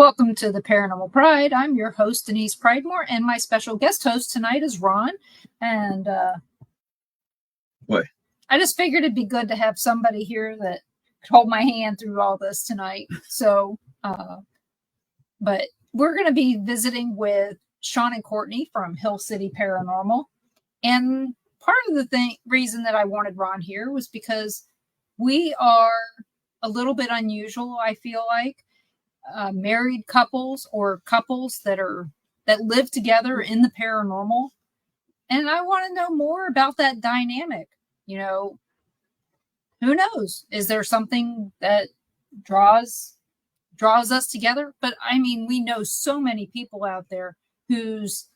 Welcome to the Paranormal Pride. I'm your host, Denise Pridemore, and my special guest host tonight is Ron. And what? I just figured it'd be good to have somebody here that could hold my hand through all this tonight. So, but we're going to be visiting with Sean and Courtney from Hill City Paranormal. And part of the reason that I wanted Ron here was because we are a little bit unusual, I feel like. Married couples or couples that live together in the paranormal. And I want to know more about that dynamic. You know, who knows? Is there something that draws us together? But I mean, we know so many people out there whose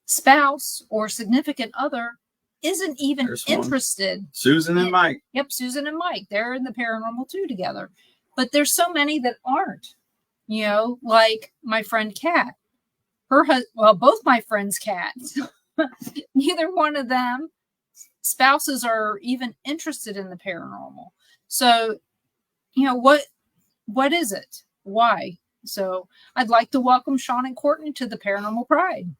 spouse or significant other isn't even interested. Susan and Mike. Yep, Susan and Mike. They're in the paranormal too together. But there's so many that aren't. You know, like my friend Kat. Both my friends' cats. Neither one of them spouses are even interested in the paranormal. So, you know, what is it? Why? So I'd like to welcome Sean and Courtney to the Paranormal Pride.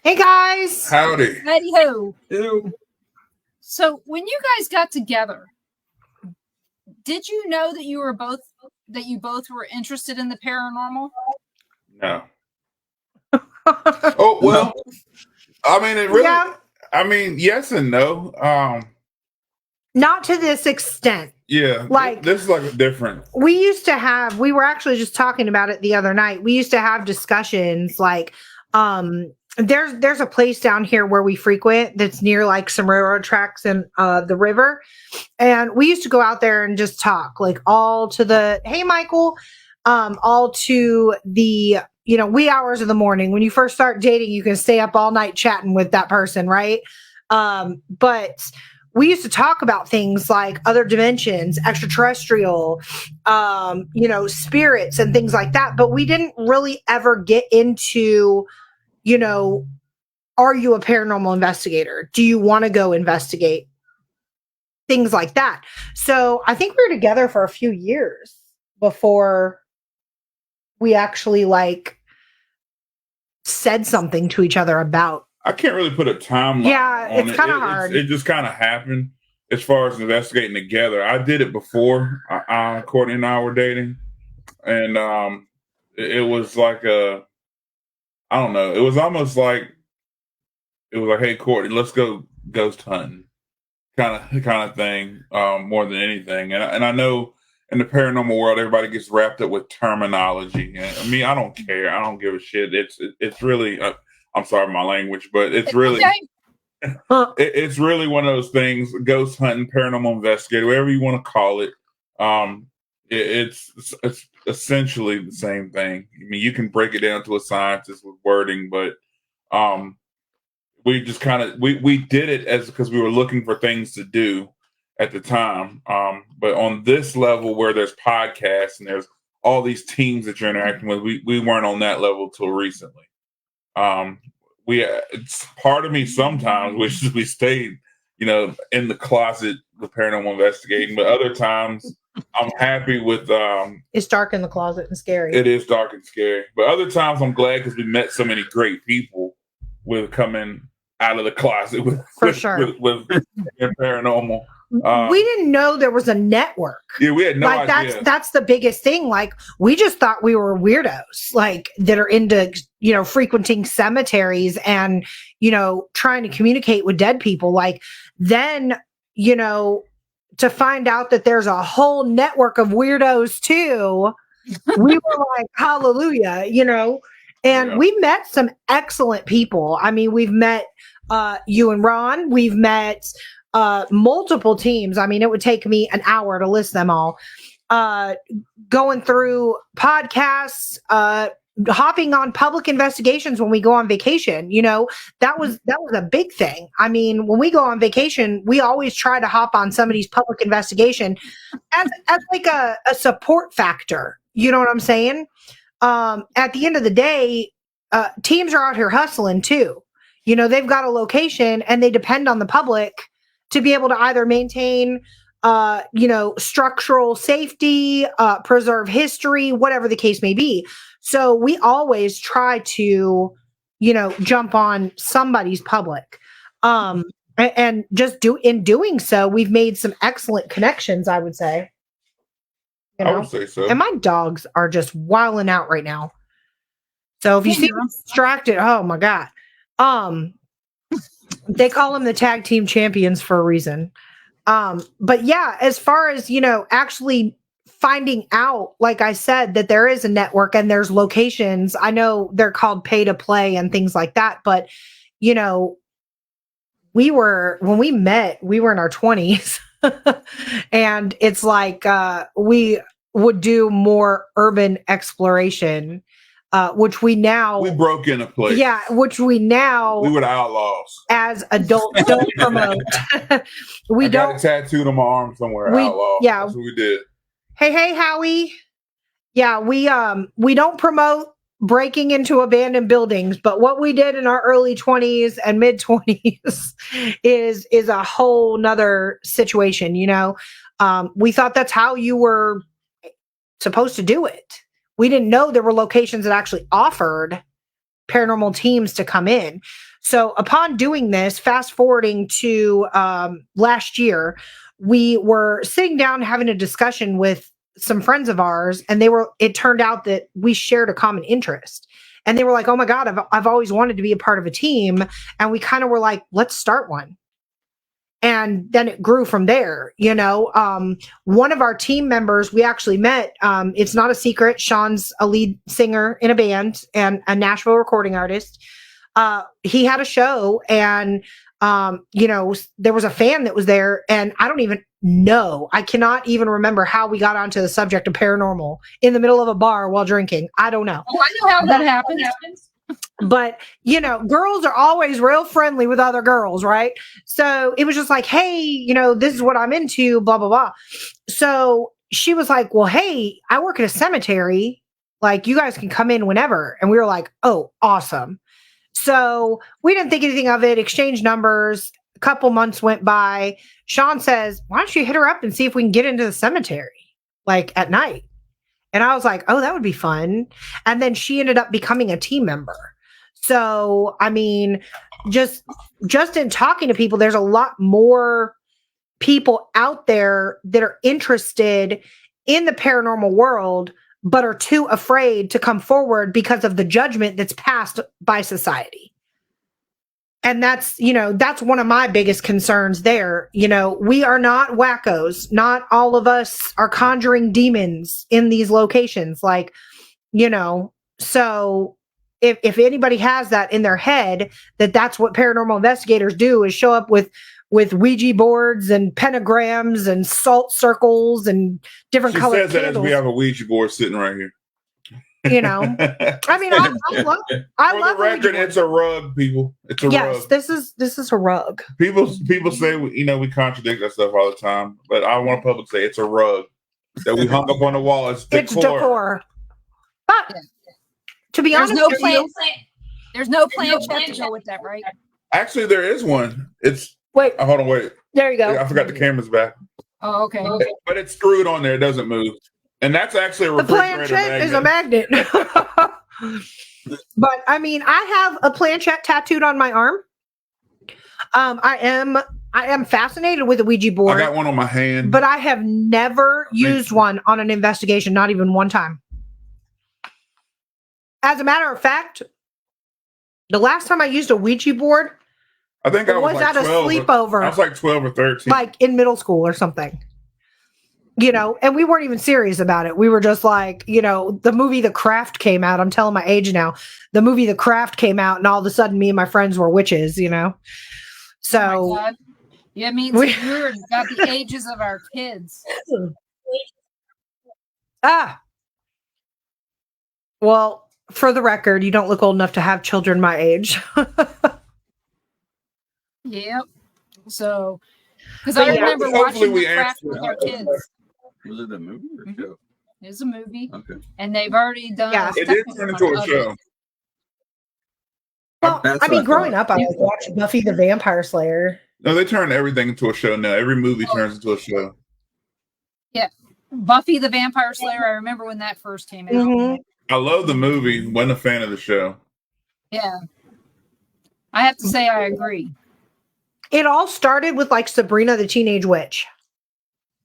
Hey guys. Howdy. Howdy ho. Ew. So when you guys got together, did you know that you both were interested in the paranormal? No. Oh, well, I mean, it really, yeah. I mean, yes and no. Not to this extent. Yeah. Like, this is like a different. We were actually just talking about it the other night. We used to have discussions like, there's a place down here where we frequent that's near like some railroad tracks and the river. And we used to go out there and just talk like all to the, hey, Michael, all to the, wee hours of the morning. When you first start dating, you can stay up all night chatting with that person. Right. But we used to talk about things like other dimensions, extraterrestrial, spirits and things like that. But we didn't really ever get into, are you a paranormal investigator? Do you want to go investigate? Things like that. So I think we were together for a few years before we actually said something to each other about. I can't really put a timeline. Yeah, it's kind of hard. It just kind of happened as far as investigating together. I did it before Courtney and I were dating. And it was like I don't know. It was almost like hey, Courtney, let's go ghost hunting, kind of thing, more than anything. And I know in the paranormal world, everybody gets wrapped up with terminology. And I mean, I don't care. I don't give a shit. It's really. I'm sorry, my language, but it's really. It's really one of those things. Ghost hunting, paranormal investigator, whatever you want to call it. It's essentially the same thing. I mean, you can break it down to a scientist with wording, but we just kind of we did it because we were looking for things to do at the time. But on this level, where there's podcasts and there's all these teams that you're interacting with, we weren't on that level till recently. It's part of me sometimes wishes we stayed, in the closet with paranormal investigating, but other times I'm happy with. It's dark in the closet and scary. It is dark and scary, but other times I'm glad because we met so many great people with coming out of the closet with paranormal. We didn't know there was a network. Yeah, we had no idea. That's the biggest thing. Like, we just thought we were weirdos, like that are into frequenting cemeteries and trying to communicate with dead people. Like, then to find out that there's a whole network of weirdos too, we were like, hallelujah, And we met some excellent people. I mean, we've met you and Ron. We've met multiple teams. I mean, it would take me an hour to list them all. Going through podcasts, hopping on public investigations when we go on vacation. That was a big thing. I mean, when we go on vacation, we always try to hop on somebody's public investigation as like a support factor. You know what I'm saying? At the end of the day, teams are out here hustling too. They've got a location and they depend on the public to be able to either maintain structural safety, preserve history, whatever the case may be. So we always try to, jump on somebody's public. And just in doing so, we've made some excellent connections, I would say. I would say so. And my dogs are just wilding out right now. So if you see them distracted, oh my God. They call them the tag team champions for a reason. But yeah, as far as, actually finding out, like I said, that there is a network and there's locations. I know they're called pay to play and things like that. But, when we met, we were in our 20s. And it's like we would do more urban exploration, which we broke in a place. Yeah, which we were outlaws. As adults don't promote. I got a tattooed on my arm somewhere. Outlaw. Yeah, that's what we did. Hey, Howie. Yeah, we don't promote breaking into abandoned buildings, but what we did in our early 20s and mid 20s is a whole nother situation. We thought that's how you were supposed to do it. We didn't know there were locations that actually offered paranormal teams to come in. So upon doing this, fast forwarding to last year, we were sitting down having a discussion with some friends of ours, and it turned out that we shared a common interest. And they were like, oh my God, I've always wanted to be a part of a team. And we kind of were like, let's start one. And then it grew from there. One of our team members we actually met, it's not a secret. Sean's a lead singer in a band and a Nashville recording artist. He had a show, and there was a fan that was there, and I don't even know. I cannot even remember how we got onto the subject of paranormal in the middle of a bar while drinking. I don't know. Oh, I know how that happens. But, girls are always real friendly with other girls, right? So it was just like, hey, this is what I'm into, blah, blah, blah. So she was like, well, hey, I work at a cemetery. Like, you guys can come in whenever. And we were like, oh, awesome. So we didn't think anything of it, exchanged numbers. A couple months went by. Sean says, why don't you hit her up and see if we can get into the cemetery, like at night? And I was like, oh, that would be fun. And then she ended up becoming a team member. So, I mean, just in talking to people, there's a lot more people out there that are interested in the paranormal world, but are too afraid to come forward because of the judgment that's passed by society. And that's one of my biggest concerns there. We are not wackos. Not all of us are conjuring demons in these locations. So if anybody has that in their head, that's what paranormal investigators do, is show up with Ouija boards and pentagrams and salt circles and different colored candles. She says that as we have a Ouija board sitting right here. I mean, I love the record, it's a rug, people. It's a rug. Yes, this is a rug. People say we contradict that stuff all the time, but I want to publicly say it's a rug that we hung up on the wall. It's decor. But to be honest, there's no planchette to go with that, right? Actually, there is one. Wait. Hold on, wait. There you go. I forgot the camera's back. Oh, okay. But it's screwed on there. It doesn't move. And that's actually a refrigerator planchette is a magnet. But I mean, I have a planchette tattooed on my arm. I am fascinated with a Ouija board. I got one on my hand. But I have never used one on an investigation, not even one time. As a matter of fact, the last time I used a Ouija board, I think I was like at 12 a sleepover. I was like 12 or 13. Like in middle school or something. And we weren't even serious about it. We were just like, the movie The Craft came out. I'm telling my age now. The movie The Craft came out, and all of a sudden me and my friends were witches, So. Oh my God. Yeah, it means we're about the ages of our kids. Well, for the record, you don't look old enough to have children my age. Yep. So, because I remember watching The Craft with our kids. Was it a movie or a show? It's a movie. Okay. And they've already done. Yeah. It did turn into a show. Well, I mean, growing up, I was watching Buffy the Vampire Slayer. No, they turn everything into a show now. Every movie turns into a show. Yeah. Buffy the Vampire Slayer. I remember when that first came out. Mhm. I love the movie. Wasn't a fan of the show. Yeah. I have to say, I agree. It all started with like Sabrina the Teenage Witch.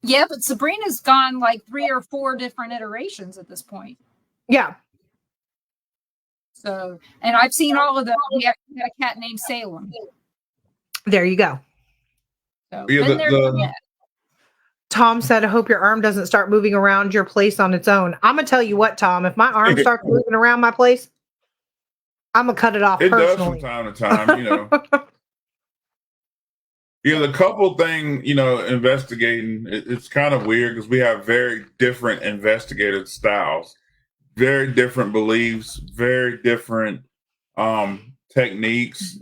Yeah, but Sabrina's gone like 3 or 4 different iterations at this point. Yeah. So, and I've seen all of them. We actually had a cat named Salem. There you go. So, Yeah, been there, done that. Tom said, I hope your arm doesn't start moving around your place on its own. I'm going to tell you what, Tom, if my arm starts moving around my place, I'm going to cut it off It does personally. from time to time, you know. Yeah, the couple thing, you know, investigating, it's kind of weird because we have very different investigative styles, very different beliefs, very different techniques.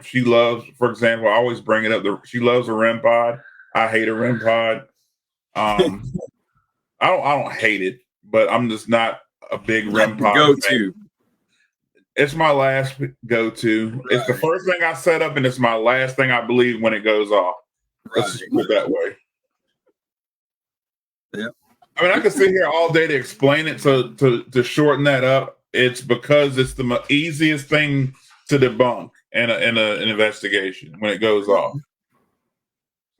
She loves, for example, I always bring it up, she loves a REM pod. I hate a REM pod. I don't hate it, but I'm just not a big REM pod Go-to. It's my last go-to. Right. It's the first thing I set up, and it's my last thing I believe when it goes off. Right. Let's just put it that way. Yeah. I mean, I could sit here all day to explain it. So to shorten that up, it's because it's the easiest thing to debunk in an investigation when it goes off.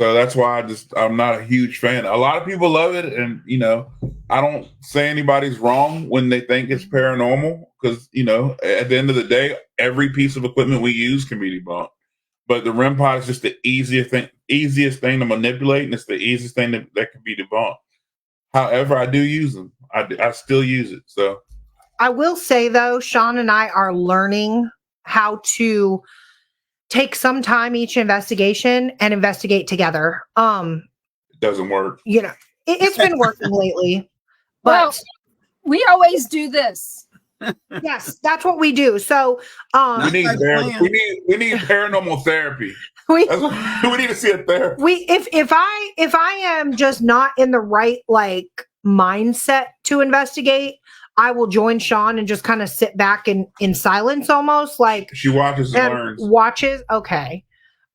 So that's why I'm not a huge fan. A lot of people love it, and you know, I don't say anybody's wrong when they think it's paranormal because you know, at the end of the day, every piece of equipment we use can be debunked. But the REM pod is just the easiest thing to manipulate, and it's the easiest thing that can be debunked. However, I do use them. I still use it. So I will say though, Sean and I are learning how to take some time each investigation and investigate together. It doesn't work. You know, it's been working lately. But well, we always do this. Yes, that's what we do. So we need paranormal therapy. We need to see a therapist. If I am just not in the right like mindset to investigate, I will join Sean and just kind of sit back in silence almost like she watches and learns. Watches. Okay.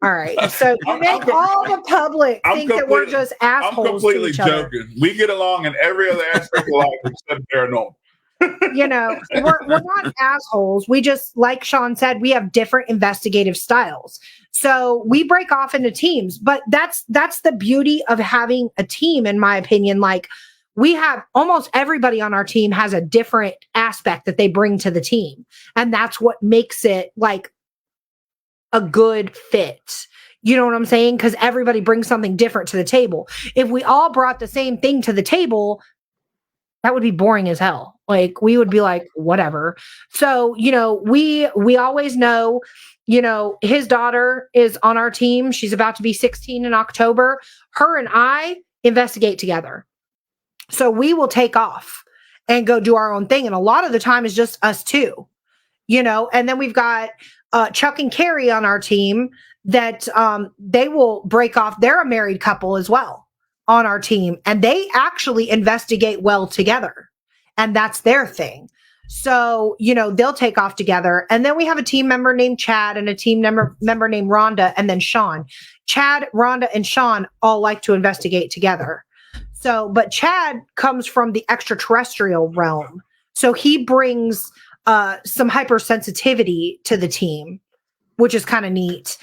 All right. So you make all the public think that we're just assholes. I'm completely to each other. joking. We get along in every other aspect of life except paranormal. You know, we're not assholes. We just, like Sean said, we have different investigative styles. So we break off into teams, but that's the beauty of having a team, in my opinion. Like we have almost everybody on our team has a different aspect that they bring to the team. And that's what makes it like a good fit. You know what I'm saying? Because everybody brings something different to the table. If we all brought the same thing to the table, that would be boring as hell. Like we would be like, whatever. So, you know, we always know, you know, his daughter is on our team. She's about to be 16 in October. Her and I investigate together. So we will take off and go do our own thing. And a lot of the time is just us two, you know, and then we've got Chuck and Carrie on our team that they will break off. They're a married couple as well on our team, and they actually investigate well together, and that's their thing. So, you know, they'll take off together. And then we have a team member named Chad and a team member named Rhonda, and then Sean. Chad, Rhonda, and Sean all like to investigate together. So, but Chad comes from the extraterrestrial realm. So he brings some hypersensitivity to the team, which is kind of neat.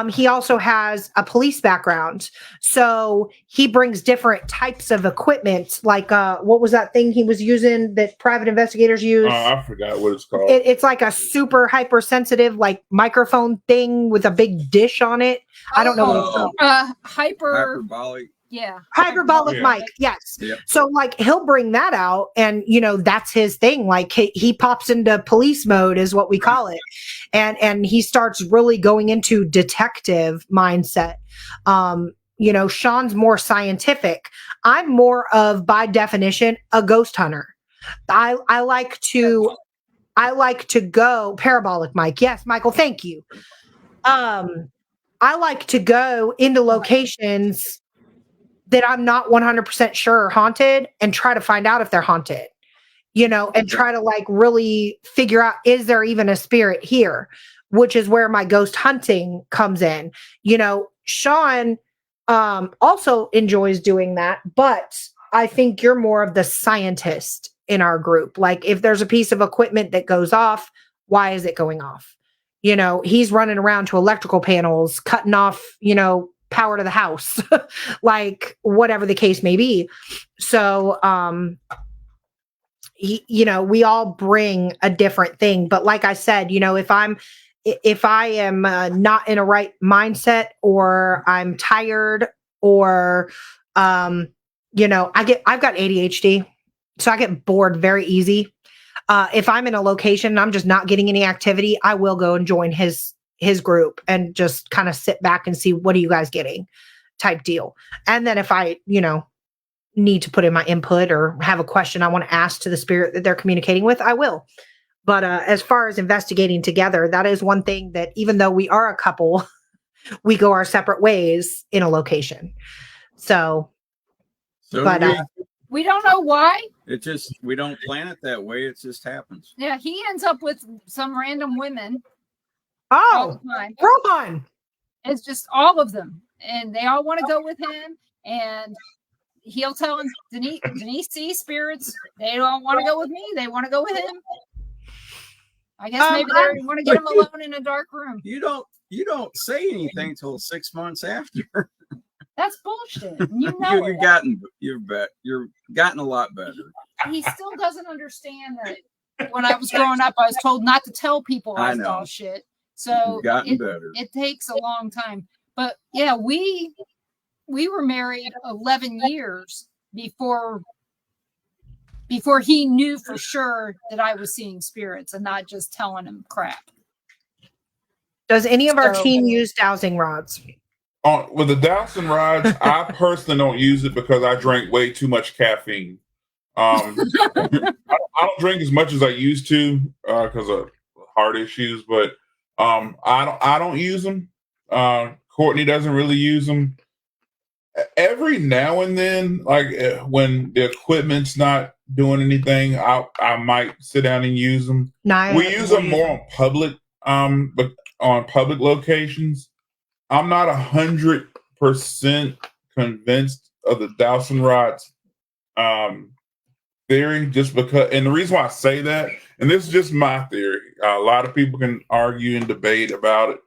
He also has a police background. So he brings different types of equipment. Like, what was that thing he was using that private investigators use? I forgot what it's called. It's like a super hypersensitive, like microphone thing with a big dish on it. I don't know what it's called. Hyperbolic. Yeah. Hyperbolic mic. Yes. Yep. So like he'll bring that out and you know, that's his thing. Like he pops into police mode is what we call it. And he starts really going into detective mindset. You know, Sean's more scientific. I'm more of, by definition, a ghost hunter. I like to go parabolic mic. Yes, Michael, thank you. I like to go into locations that I'm not 100% sure are haunted and try to find out if they're haunted, you know, and try to like really figure out, is there even a spirit here? Which is where my ghost hunting comes in. You know, Sean also enjoys doing that, but I think you're more of the scientist in our group. Like if there's a piece of equipment that goes off, why is it going off? You know, he's running around to electrical panels, cutting off, you know, power to the house, like whatever the case may be. So, you know, we all bring a different thing. But like I said, you know, if I am not in a right mindset, or I'm tired, or, you know, I've got ADHD, so I get bored very easy. If I'm in a location and I'm just not getting any activity, I will go and join his group and just kind of sit back and see, what are you guys getting, type deal. And then if I, you know, need to put in my input or have a question I want to ask to the spirit that they're communicating with, I will. But as far as investigating together, that is one thing that, even though we are a couple, we go our separate ways in a location. So but we don't know why. It just, we don't plan it that way. It just happens. Yeah, he ends up with some random women all the time. Rohan. It's just all of them, and they all want to go with him. And he'll tell him, Denise sees spirits. They don't want to go with me. They want to go with him. I guess maybe they want to get him alone in a dark room. You don't say anything till 6 months after. That's bullshit. You know you're gotten a lot better. He still doesn't understand that when I was growing up, I was told not to tell people I saw shit. So it takes a long time. But yeah, we were married 11 years before he knew for sure that I was seeing spirits and not just telling him crap. Does any of our team use dowsing rods? With the dowsing rods, I personally don't use it because I drank way too much caffeine. I don't drink as much as I used to because of heart issues, but I don't use them. Courtney doesn't really use them. Every now and then, like when the equipment's not doing anything, I might sit down and use them. We use them more on public, but on public locations. I'm not 100% convinced of the dowsing rods theory, just because, and the reason why I say that, and this is just my theory. A lot of people can argue and debate about it,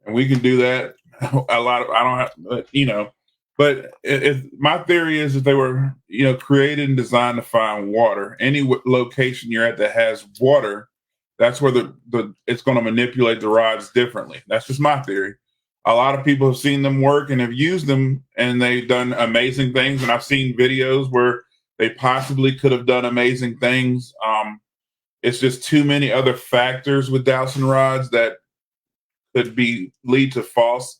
and we can do that. But my theory is that they were, created and designed to find water. Any location you're at that has water, that's where it's going to manipulate the rods differently. That's just my theory. A lot of people have seen them work and have used them, and they've done amazing things. And I've seen videos where they possibly could have done amazing things. It's just too many other factors with dowsing rods that could lead to false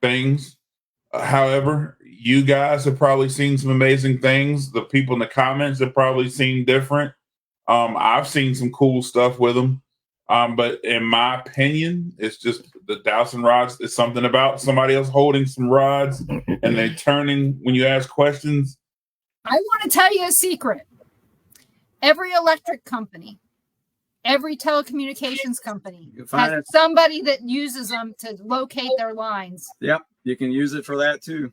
things. However, you guys have probably seen some amazing things. The people in the comments have probably seen different. I've seen some cool stuff with them. But in my opinion, it's just the dowsing rods. It's something about somebody else holding some rods and they turning when you ask questions. I want to tell you a secret. Every electric company, every telecommunications company has somebody that uses them to locate their lines. Yep, you can use it for that too.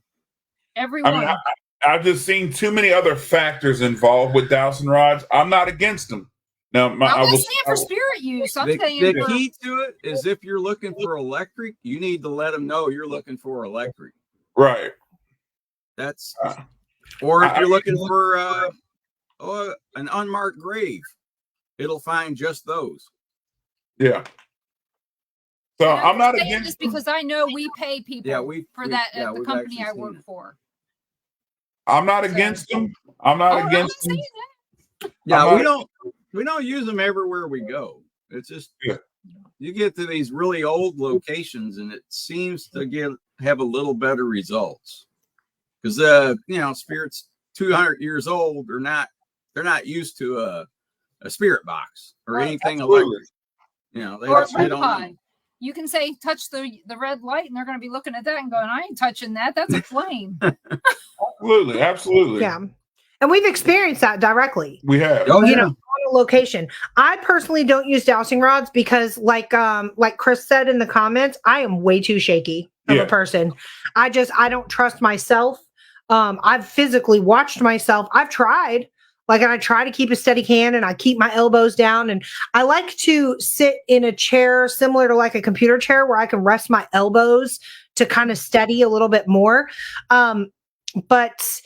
Everyone. I mean, I've just seen too many other factors involved with dowsing rods. I'm not against them. Now, I'm not saying for spirit use. I'm saying the key to it is if you're looking for electric, you need to let them know you're looking for electric. Right. That's or if you're looking for an unmarked grave, it'll find just those. Yeah. So I'm not against this because I know we pay people for that at the company I work for. I'm not against them. I'm not against them. Yeah, we don't use them everywhere we go. It's just you get to these really old locations and it seems to have a little better results. Because spirits 200 years old they're not used to a spirit box or anything electric. They don't know. You can say touch the red light and they're going to be looking at that and going, I ain't touching that. That's a flame. Absolutely. Yeah. And we've experienced that directly. We have. On a location. I personally don't use dowsing rods because like Chris said in the comments, I am way too shaky. of a person. I don't trust myself. I've physically watched myself. I've tried, and I try to keep a steady hand and I keep my elbows down, and I like to sit in a chair similar to like a computer chair where I can rest my elbows to kind of steady a little bit more. But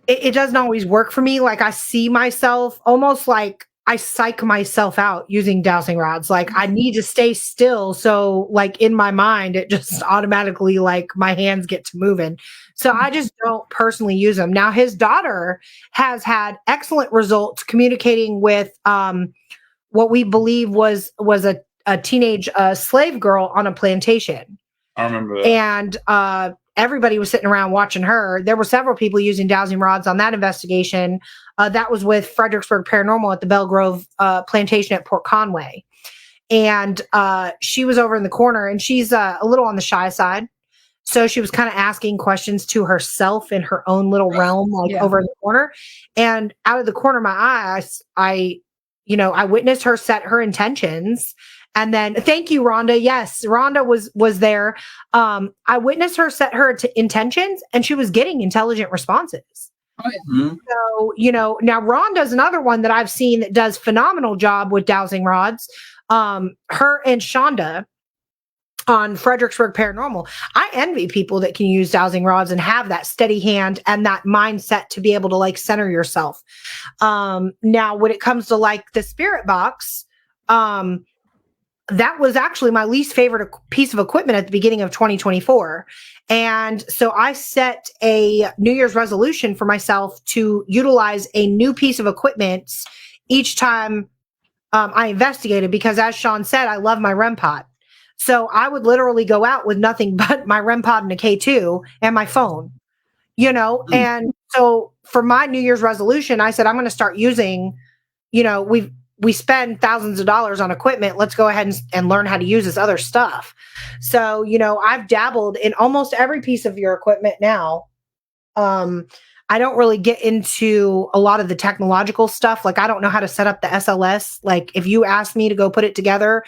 it doesn't always work for me. Like I see myself almost like I psych myself out using dowsing rods. Like I need to stay still. So like in my mind, it just automatically like my hands get to moving. So I just don't personally use them. Now his daughter has had excellent results communicating with what we believe was a teenage slave girl on a plantation. I remember that. And everybody was sitting around watching her. There were several people using dowsing rods on that investigation. That was with Fredericksburg Paranormal at the Belle Grove plantation at Port Conway. And she was over in the corner, and she's a little on the shy side. So she was kind of asking questions to herself in her own little realm, over in the corner. And out of the corner of my eye, I witnessed her set her intentions. And then, thank you, Rhonda. Yes, Rhonda was there. I witnessed her set her intentions, and she was getting intelligent responses. Oh, yeah. Mhm. So, now Rhonda's another one that I've seen that does phenomenal job with dowsing rods. Her and Shonda on Fredericksburg Paranormal. I envy people that can use dowsing rods and have that steady hand and that mindset to be able to like center yourself. Now, when it comes to like the spirit box, that was actually my least favorite piece of equipment at the beginning of 2024. And so I set a New Year's resolution for myself to utilize a new piece of equipment each time I investigated, because as Sean said, I love my REM pod. So I would literally go out with nothing but my REM pod and a K2 and my phone, And so for my New Year's resolution, I said, I'm going to start using, we spend thousands of dollars on equipment. Let's go ahead and learn how to use this other stuff. So, I've dabbled in almost every piece of your equipment now. I don't really get into a lot of the technological stuff. Like, I don't know how to set up the SLS. Like, if you ask me to go put it together,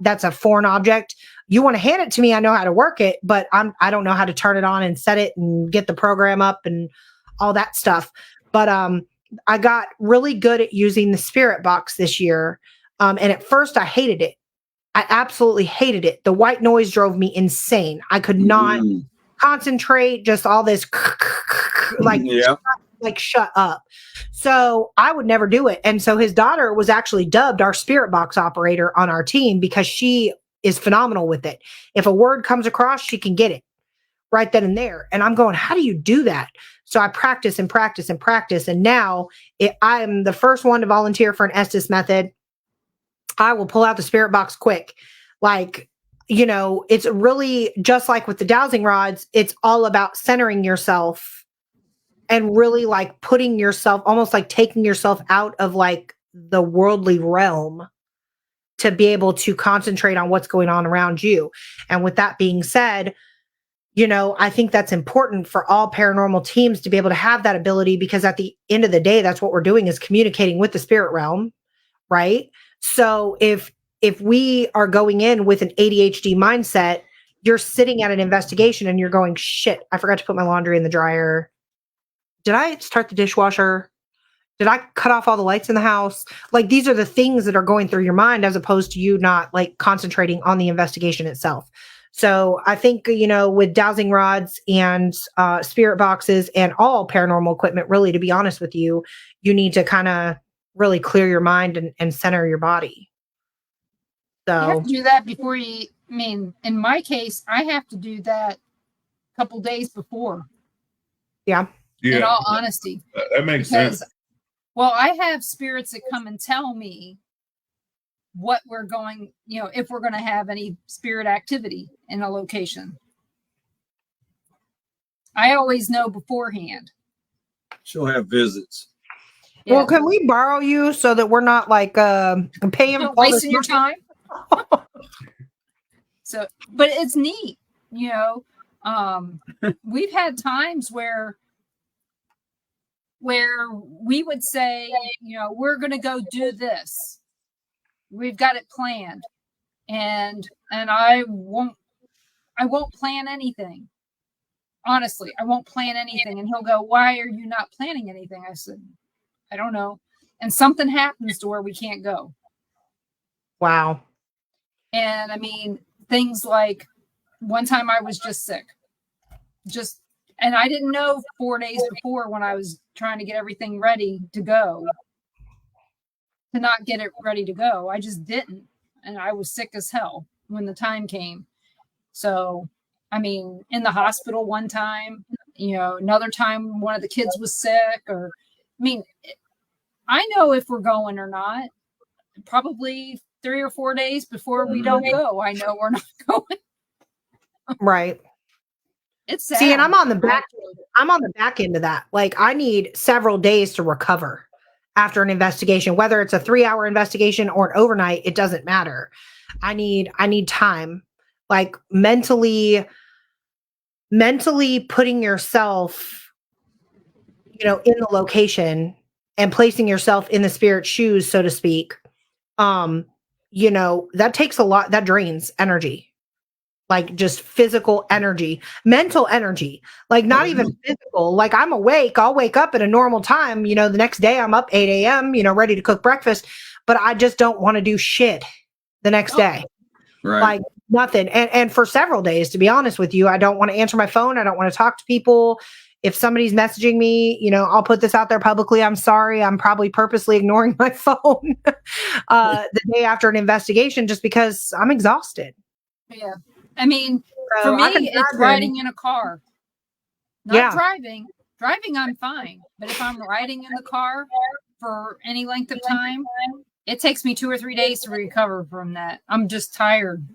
that's a foreign object. You want to hand it to me, I know how to work it, but I don't know how to turn it on and set it and get the program up and all that stuff. But I got really good at using the spirit box this year. And at first I hated it. I absolutely hated it. The white noise drove me insane. I could not concentrate, just all this shut up. So I would never do it. And so his daughter was actually dubbed our spirit box operator on our team because she is phenomenal with it. If a word comes across, she can get it right then and there. And I'm going, how do you do that? So I practice and practice and practice. And now I'm the first one to volunteer for an Estes method. I will pull out the spirit box quick. It's really just like with the dowsing rods. It's all about centering yourself and really like putting yourself, almost like taking yourself out of like the worldly realm to be able to concentrate on what's going on around you. And with that being said, I think that's important for all paranormal teams to be able to have that ability, because at the end of the day, that's what we're doing, is communicating with the spirit realm, right? So if we are going in with an ADHD mindset, you're sitting at an investigation and you're going, shit, I forgot to put my laundry in the dryer. Did I start the dishwasher? Did I cut off all the lights in the house? Like, these are the things that are going through your mind, as opposed to you not like concentrating on the investigation itself. So I think, with dowsing rods and spirit boxes and all paranormal equipment, really, to be honest with you, you need to kind of really clear your mind and center your body. So you have to do that before in my case, I have to do that a couple days before. Yeah. In all honesty. That makes sense. Well, I have spirits that come and tell me what we're going, if we're going to have any spirit activity in a location. I always know beforehand. She'll have visits. Yeah. Well, can we borrow you so that we're not like paying wasting your time? So, but it's neat, we've had times where we would say, we're going to go do this. We've got it planned, and I won't I won't plan anything. Honestly, I won't plan anything. And he'll go, why are you not planning anything? I said, I don't know. And something happens to where we can't go. Wow. And I mean, things like one time I was just sick. And I didn't know 4 days before when I was trying to get everything ready to go, to not get it ready to go. I just didn't. And I was sick as hell when the time came. So, I mean, in the hospital one time, another time one of the kids was sick, I know if we're going or not. Probably 3 or 4 days before we don't go, I know we're not going. Right. It's sad. See, and I'm on the back end of that. Like, I need several days to recover after an investigation, whether it's a 3-hour investigation or an overnight, it doesn't matter. I need time. Like, mentally putting yourself, in the location and placing yourself in the spirit's shoes, so to speak. That takes a lot, that drains energy. Like, just physical energy, mental energy, like not even physical. Like, I'm awake, I'll wake up at a normal time, the next day I'm up 8 a.m., ready to cook breakfast, but I just don't want to do shit the next day. Right. Like, nothing. And for several days, to be honest with you, I don't want to answer my phone. I don't want to talk to people. If somebody's messaging me, I'll put this out there publicly. I'm sorry. I'm probably purposely ignoring my phone the day after an investigation just because I'm exhausted. Yeah. I mean, for me, it's riding in a car. Not driving. Driving, I'm fine. But if I'm riding in the car for any length of time, it takes me 2 or 3 days to recover from that. I'm just tired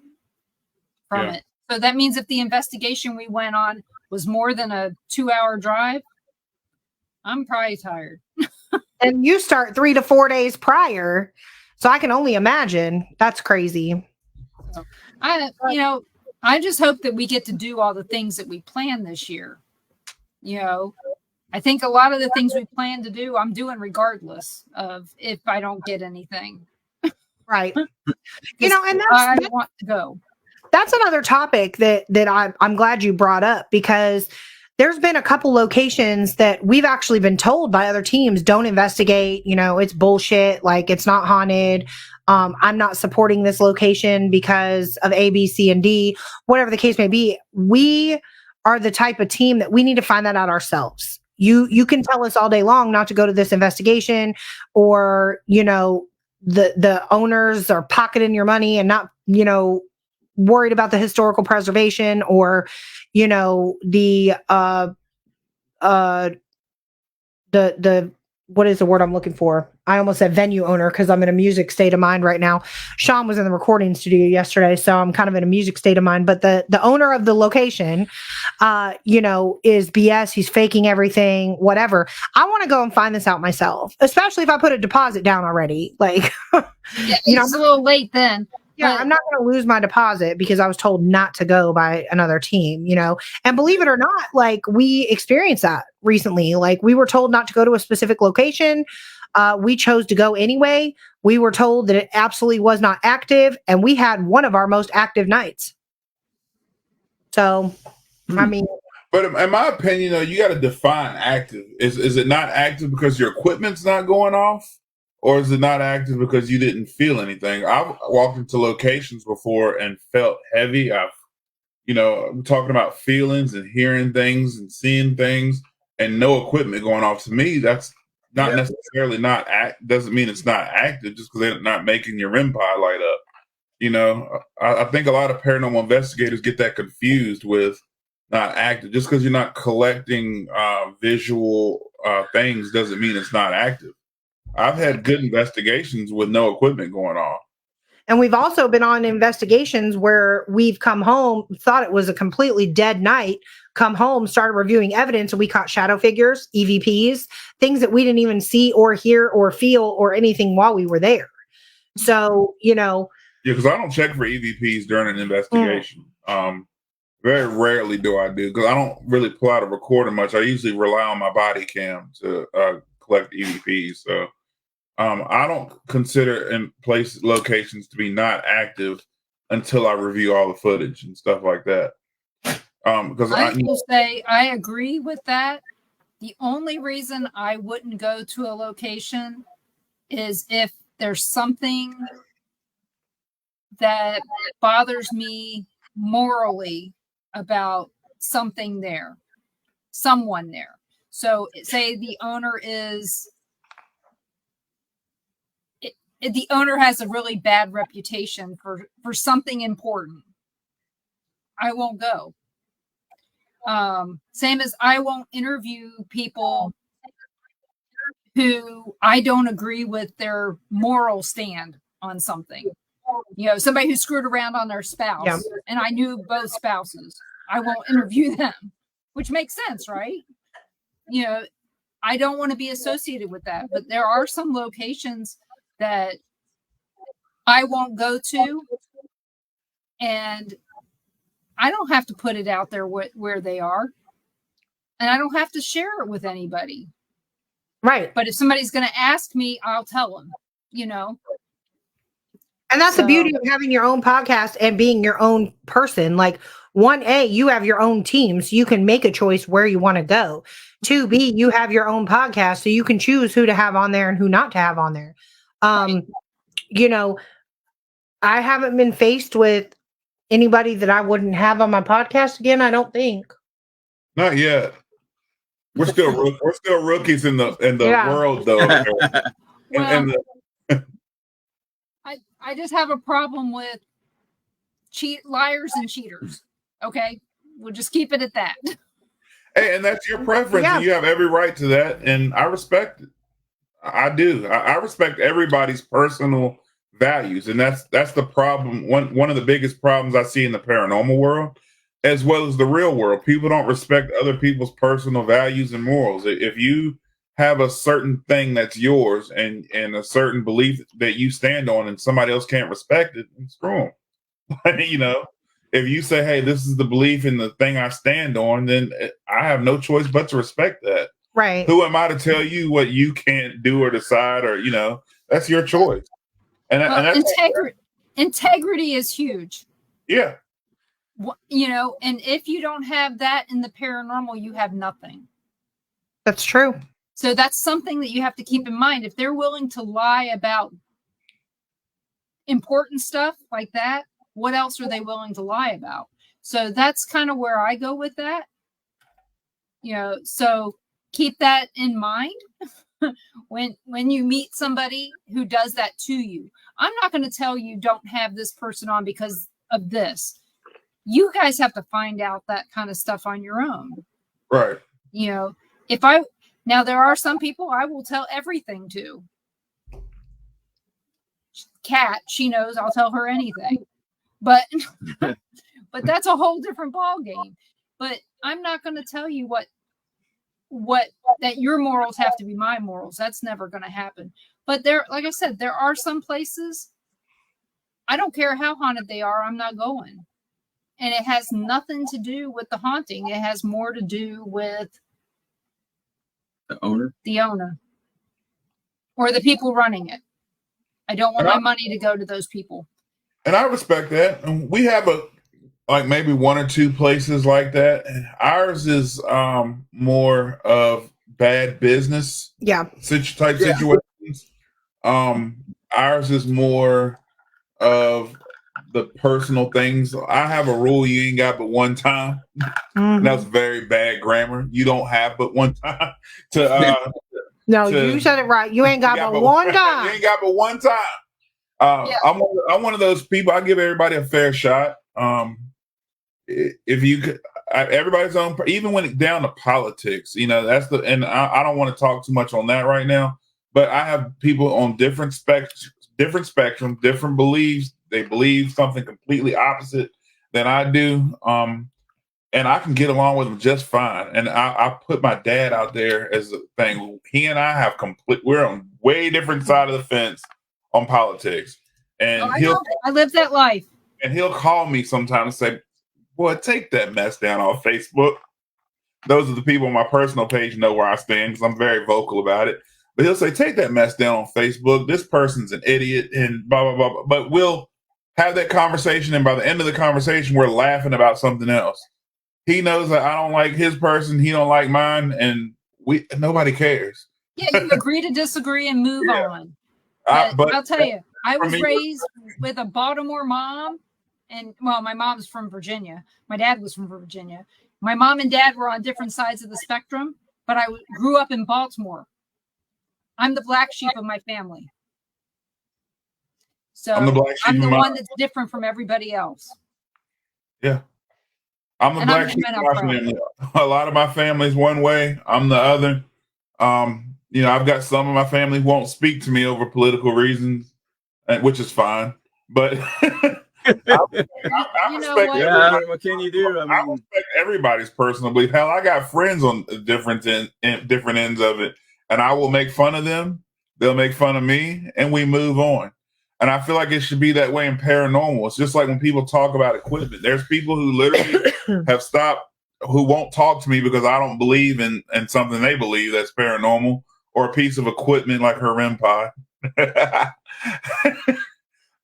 from it. So that means if the investigation we went on was more than a 2-hour drive, I'm probably tired. And you start 3 to 4 days prior. So I can only imagine. That's crazy. So, I just hope that we get to do all the things that we plan this year. I think a lot of the things we plan to do, I'm doing regardless of if I don't get anything. Right. And I want to go. That's another topic that I'm glad you brought up, because there's been a couple locations that we've actually been told by other teams, don't investigate, it's bullshit. Like, it's not haunted. I'm not supporting this location because of A, B, C, and D, whatever the case may be. We are the type of team that we need to find that out ourselves. You can tell us all day long not to go to this investigation, or, the owners are pocketing your money and not, worried about the historical preservation, or, the what is the word I'm looking for? I almost said venue owner because I'm in a music state of mind right now. Sean was in the recording studio yesterday, so I'm kind of in a music state of mind. But the owner of the location, is BS. He's faking everything, whatever. I want to go and find this out myself, especially if I put a deposit down already. Like, it's a little late then. Yeah, I'm not going to lose my deposit because I was told not to go by another team, and believe it or not, like, we experienced that recently. Like, we were told not to go to a specific location. We chose to go anyway. We were told that it absolutely was not active, and we had one of our most active nights. So, I mean, but in my opinion, you got to define active. Is it not active because your equipment's not going off? Or is it not active because you didn't feel anything? I've walked into locations before and felt heavy. I'm talking about feelings and hearing things and seeing things and no equipment going off. To me, that's not necessarily doesn't mean it's not active just because they're not making your REM pod light up. I think a lot of paranormal investigators get that confused with not active. Just because you're not collecting visual things doesn't mean it's not active. I've had good investigations with no equipment going on. And we've also been on investigations where we've come home, thought it was a completely dead night, come home, started reviewing evidence, and we caught shadow figures, EVPs, things that we didn't even see or hear or feel or anything while we were there. So, Yeah, because I don't check for EVPs during an investigation. Very rarely do I do, because I don't really pull out a recorder much. I usually rely on my body cam to collect EVPs. So I don't consider in place locations to be not active until I review all the footage and stuff like that. Because I will say I agree with that. The only reason I wouldn't go to a location is if there's something that bothers me morally about something there, someone there. So say the owner the owner has a really bad reputation for something important. I won't go. Same as I won't interview people who I don't agree with their moral stand on something. Somebody who screwed around on their spouse, and I knew both spouses. I won't interview them, which makes sense, right? I don't want to be associated with that. But there are some locations that I won't go to, and I don't have to put it out there where they are, and I don't have to share it with anybody. Right. But if somebody's going to ask me, I'll tell them, And that's the beauty of having your own podcast and being your own person. Like 1A, you have your own team, so you can make a choice where you want to go. 2B, you have your own podcast, so you can choose who to have on there and who not to have on there. Right. I haven't been faced with anybody that I wouldn't have on my podcast again, I don't think. Not yet. We're still rookies in the world, though. I just have a problem with liars and cheaters. Okay, we'll just keep it at that. Hey, and that's your preference, and you have every right to that, and I respect it. I do. I respect everybody's personal values, and that's the problem. One of the biggest problems I see in the paranormal world, as well as the real world, people don't respect other people's personal values and morals. If you have a certain thing that's yours and a certain belief that you stand on, and somebody else can't respect it, screw them. If you say, "Hey, this is the belief in the thing I stand on," then I have no choice but to respect that. Right. Who am I to tell you what you can't do or decide, or that's your choice. And that's integrity is huge. Yeah. And if you don't have that in the paranormal, you have nothing. That's true. So that's something that you have to keep in mind. If they're willing to lie about important stuff like that, what else are they willing to lie about? So that's kind of where I go with that. So keep that in mind when you meet somebody who does that to you. I'm not going to tell you don't have this person on because of this. You guys have to find out that kind of stuff on your own. Right. Now there are some people I will tell everything to. Kat, she knows I'll tell her anything. But that's a whole different ball game. But I'm not going to tell you what that your morals have to be my morals. That's never going to happen. But like I said, there are some places I don't care how haunted they are, I'm not going. And it has nothing to do with the haunting. It has more to do with the owner or the people running it. I don't want my money to go to those people. And I respect that. And we have maybe one or two places like that. Ours is more of bad business type situations. Ours is more of the personal things. I have a rule: you ain't got but one time. Mm-hmm. That's very bad grammar. You don't have but one time to. No, you said it right. You ain't got but one time. You ain't got but one time. I'm one of those people. I give everybody a fair shot. If you could, everybody's own. Even when it's down to politics, that's and I don't want to talk too much on that right now. But I have people on different spectrum, different beliefs. They believe something completely opposite than I do. And I can get along with them just fine. And I put my dad out there as a thing. He and I have we're on way different side of the fence on politics. And I lived that life. And he'll call me sometimes and say, "Boy, take that mess down on Facebook." Those are the people on my personal page know where I stand because I'm very vocal about it. But he'll say, "Take that mess down on Facebook. This person's an idiot," and blah, blah, blah. But we'll have that conversation, and by the end of the conversation, we're laughing about something else. He knows that I don't like his person, he don't like mine, and nobody cares. Yeah, you agree to disagree and move on. But I'll tell you, I was raised with a Baltimore mom, and well, my mom's from Virginia. My dad was from Virginia. My mom and dad were on different sides of the spectrum, but I grew up in Baltimore. I'm the black sheep of my family. So I'm the one that's different from everybody else. Yeah. I'm the black sheep of my family. A lot of my family's one way. I'm the other. I've got some of my family who won't speak to me over political reasons, which is fine. But I respect what can you do? I respect everybody's personal belief. Hell, I got friends on different ends of it, and I will make fun of them. They'll make fun of me, and we move on. And I feel like it should be that way in paranormal. It's just like when people talk about equipment. There's people who literally have stopped, who won't talk to me because I don't believe in something they believe that's paranormal, or a piece of equipment like her REM pod.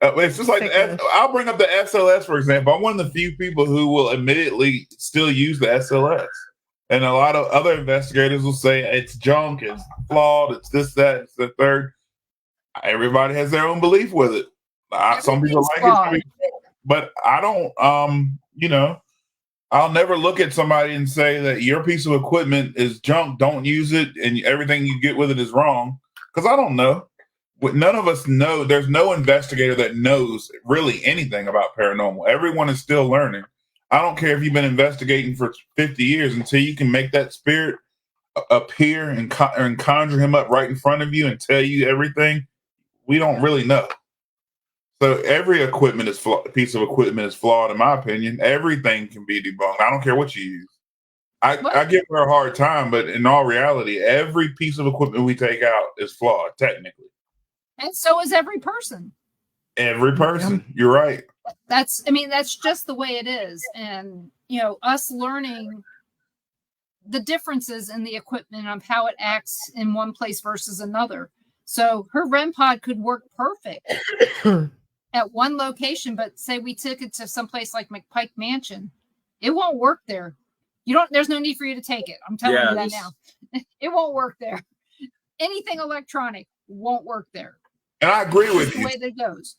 It's just like I'll bring up the SLS, for example. I'm one of the few people who will admittedly still use the SLS. And a lot of other investigators will say it's junk, it's flawed, it's this, that, it's the third. Everybody has their own belief with it. Some people like it, but I don't. I'll never look at somebody and say that your piece of equipment is junk. Don't use it, and everything you get with it is wrong. Because I don't know. None of us know. There's no investigator that knows really anything about paranormal. Everyone is still learning. I don't care if you've been investigating for 50 years until you can make that spirit appear and conjure him up right in front of you and tell you everything. We don't really know. So every piece of equipment is flawed, in my opinion. Everything can be debunked. I don't care what you use. I give her a hard time, but in all reality, every piece of equipment we take out is flawed, technically. And so is every person. Every person. You're right. That's just the way it is. And, us learning the differences in the equipment of how it acts in one place versus another. So her REM pod could work perfect at one location, but say we took it to someplace like McPike Mansion, it won't work there. There's no need for you to take it. I'm telling you that now. It won't work there. Anything electronic won't work there. And I agree with you. The way that it goes.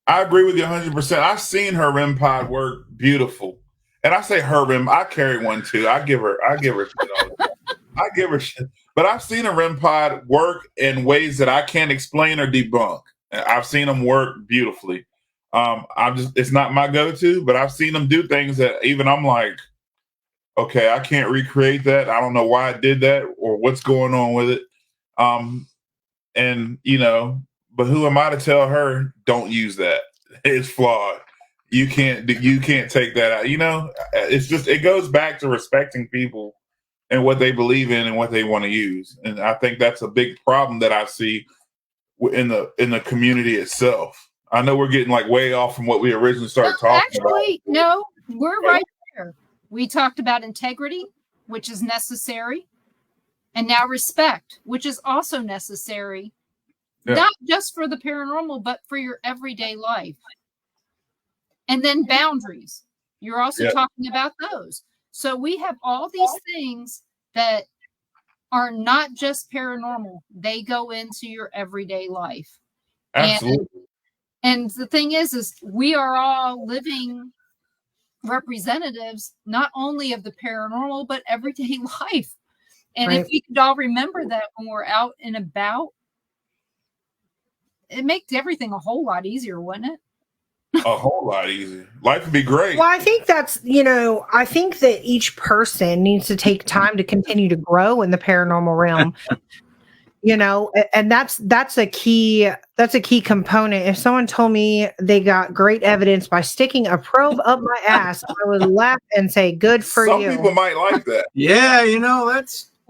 I agree with you 100%. I've seen her REM pod work beautiful. And I say her REM, I carry one too. I give her shit all the time. I give her shit. But I've seen a REM pod work in ways that I can't explain or debunk. I've seen them work beautifully. It's not my go-to, but I've seen them do things that even I'm like, okay, I can't recreate that. I don't know why I did that or what's going on with it. But who am I to tell her don't use that? It's flawed. You can't take that out. It goes back to respecting people and what they believe in and what they want to use. And I think that's a big problem that I see in the community itself. I know we're getting way off from what we originally started talking about. Actually, no, we're right there. We talked about integrity, which is necessary, and now respect, which is also necessary, not just for the paranormal, but for your everyday life. And then boundaries. You're also talking about those. So we have all these things that are not just paranormal. They go into your everyday life. Absolutely. And the thing is we are all living representatives, not only of the paranormal, but everyday life. And if we could all remember that when we're out and about, it makes everything a whole lot easier, wouldn't it? A whole lot easier. Life would be great. Well, I think I think that each person needs to take time to continue to grow in the paranormal realm. And that's a key component. If someone told me they got great evidence by sticking a probe up my ass, I would laugh and say, good for you. Some people might like that. Yeah,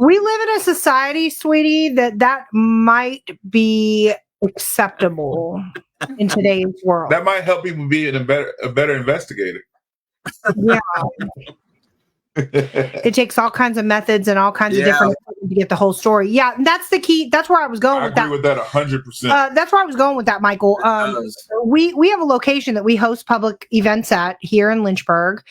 we live in a society, sweetie, that might be acceptable in today's world. That might help people be a better investigator. Yeah. It takes all kinds of methods and all kinds of different to get the whole story. Yeah, that's the key. That's where I was going. I agree with that 100%. That's where I was going with that, Michael. We have a location that we host public events at here in Lynchburg,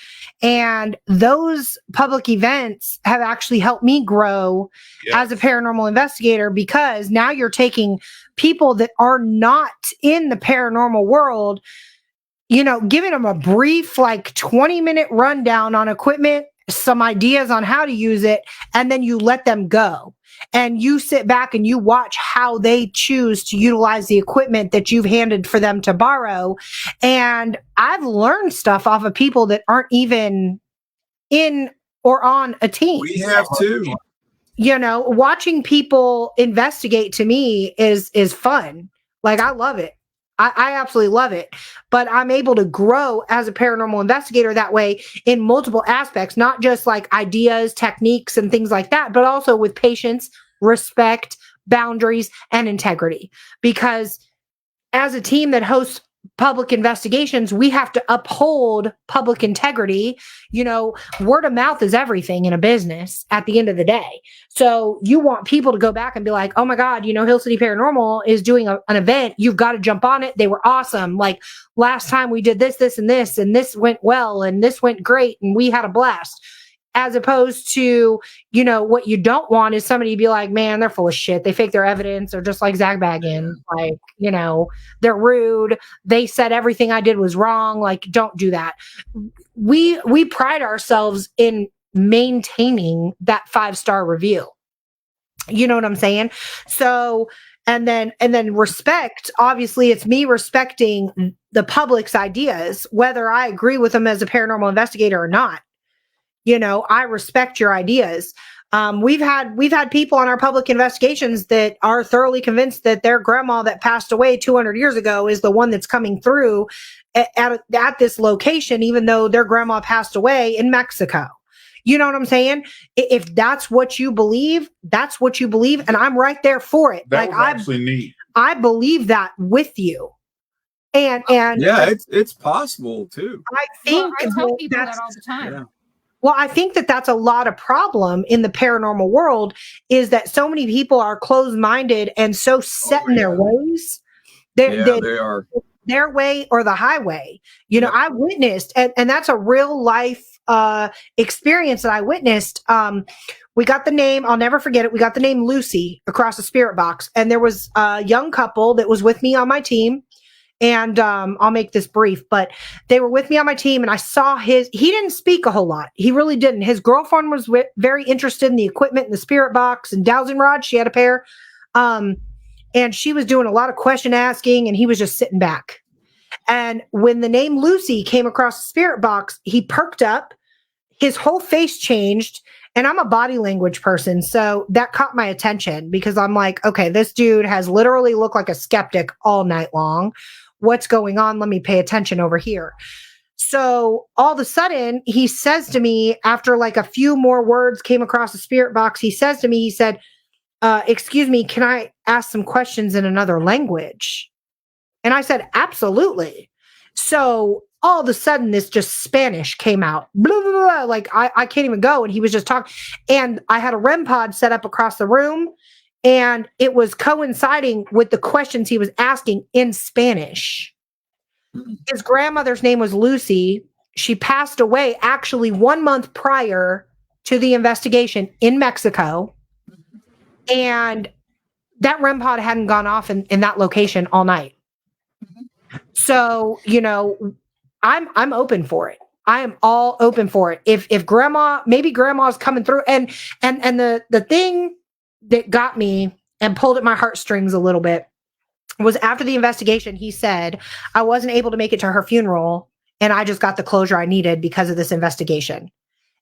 and those public events have actually helped me grow as a paranormal investigator, because now you're taking people that are not in the paranormal world, giving them a brief, like 20-minute rundown on equipment, some ideas on how to use it, and then you let them go. And you sit back and you watch how they choose to utilize the equipment that you've handed for them to borrow. And I've learned stuff off of people that aren't even in or on a team. We have too. Watching people investigate, to me, is fun. Like, I love it. I absolutely love it. But I'm able to grow as a paranormal investigator that way in multiple aspects, not just like ideas, techniques, and things like that, but also with patience, respect, boundaries, and integrity. Because as a team that hosts public investigations, we have to uphold public integrity. Word of mouth is everything in a business at the end of the day. So you want people to go back and be like, oh my God, Hill City Paranormal is doing an event. You've got to jump on it. They were awesome. Like, last time we did this, and this went well, and this went great, and we had a blast. As opposed to, what you don't want is somebody to be like, man, they're full of shit. They fake their evidence. They're just like Zach Baggins. Like, they're rude. They said everything I did was wrong. Like, don't do that. We pride ourselves in maintaining that 5-star review. You know what I'm saying? So, and then respect, obviously it's me respecting the public's ideas, whether I agree with them as a paranormal investigator or not. I respect your ideas. We've had people on our public investigations that are thoroughly convinced that their grandma that passed away 200 years ago is the one that's coming through at this location, even though their grandma passed away in Mexico. You know what I'm saying? If that's what you believe, that's what you believe, and I'm right there for it. That was actually neat. I believe that with you. And yeah, it's possible too. I think I tell people that all the time. Yeah. Well, I think that that's a lot of problem in the paranormal world, is that so many people are closed-minded and so set in their ways. They are. Their way or the highway. I witnessed, and that's a real life experience that I witnessed. We got the name, I'll never forget it. We got the name Lucy across the spirit box. And there was a young couple that was with me on my team. And I'll make this brief, but they were with me on my team, and I saw he didn't speak a whole lot. He really didn't. His girlfriend was very interested in the equipment in the spirit box and dowsing rods. She had a pair. And she was doing a lot of question asking, and he was just sitting back. And when the name Lucy came across the spirit box, he perked up, his whole face changed. And I'm a body language person, so that caught my attention, because I'm like, okay, this dude has literally looked like a skeptic all night long. What's going on? Let me pay attention over here. So all of a sudden, he says to me, after like a few more words came across the spirit box, he said, excuse me, can I ask some questions in another language? And I said, absolutely. So all of a sudden, this just Spanish came out. Blah, blah, blah, like, I can't even go. And he was just talking. And I had a REM pod set up across the room, and it was coinciding with the questions he was asking in Spanish. His grandmother's name was Lucy. She passed away actually 1 month prior to the investigation in Mexico. And that REM pod hadn't gone off in that location all night. So, I'm open for it. I am all open for it. If maybe grandma's coming through, and the thing that got me and pulled at my heartstrings a little bit was after the investigation, he said, I wasn't able to make it to her funeral, and I just got the closure I needed because of this investigation.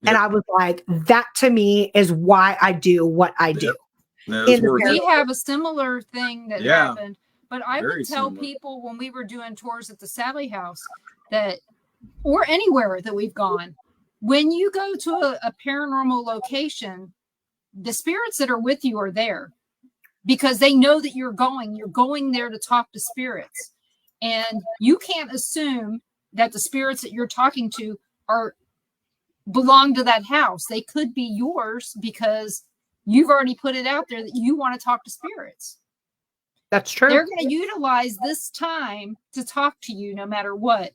Yep. And I was like, that to me is why I do what I do. Yep. We have a similar thing that happened, but I Very would tell similar. people when we were doing tours at the Sally House that, or anywhere that we've gone, when you go to a paranormal location, the spirits that are with you are there because they know that you're going there to talk to spirits. And you can't assume that the spirits that you're talking to are belong to that house. They could be yours because you've already put it out there that you want to talk to spirits. That's true. They're going to utilize this time to talk to you no matter what.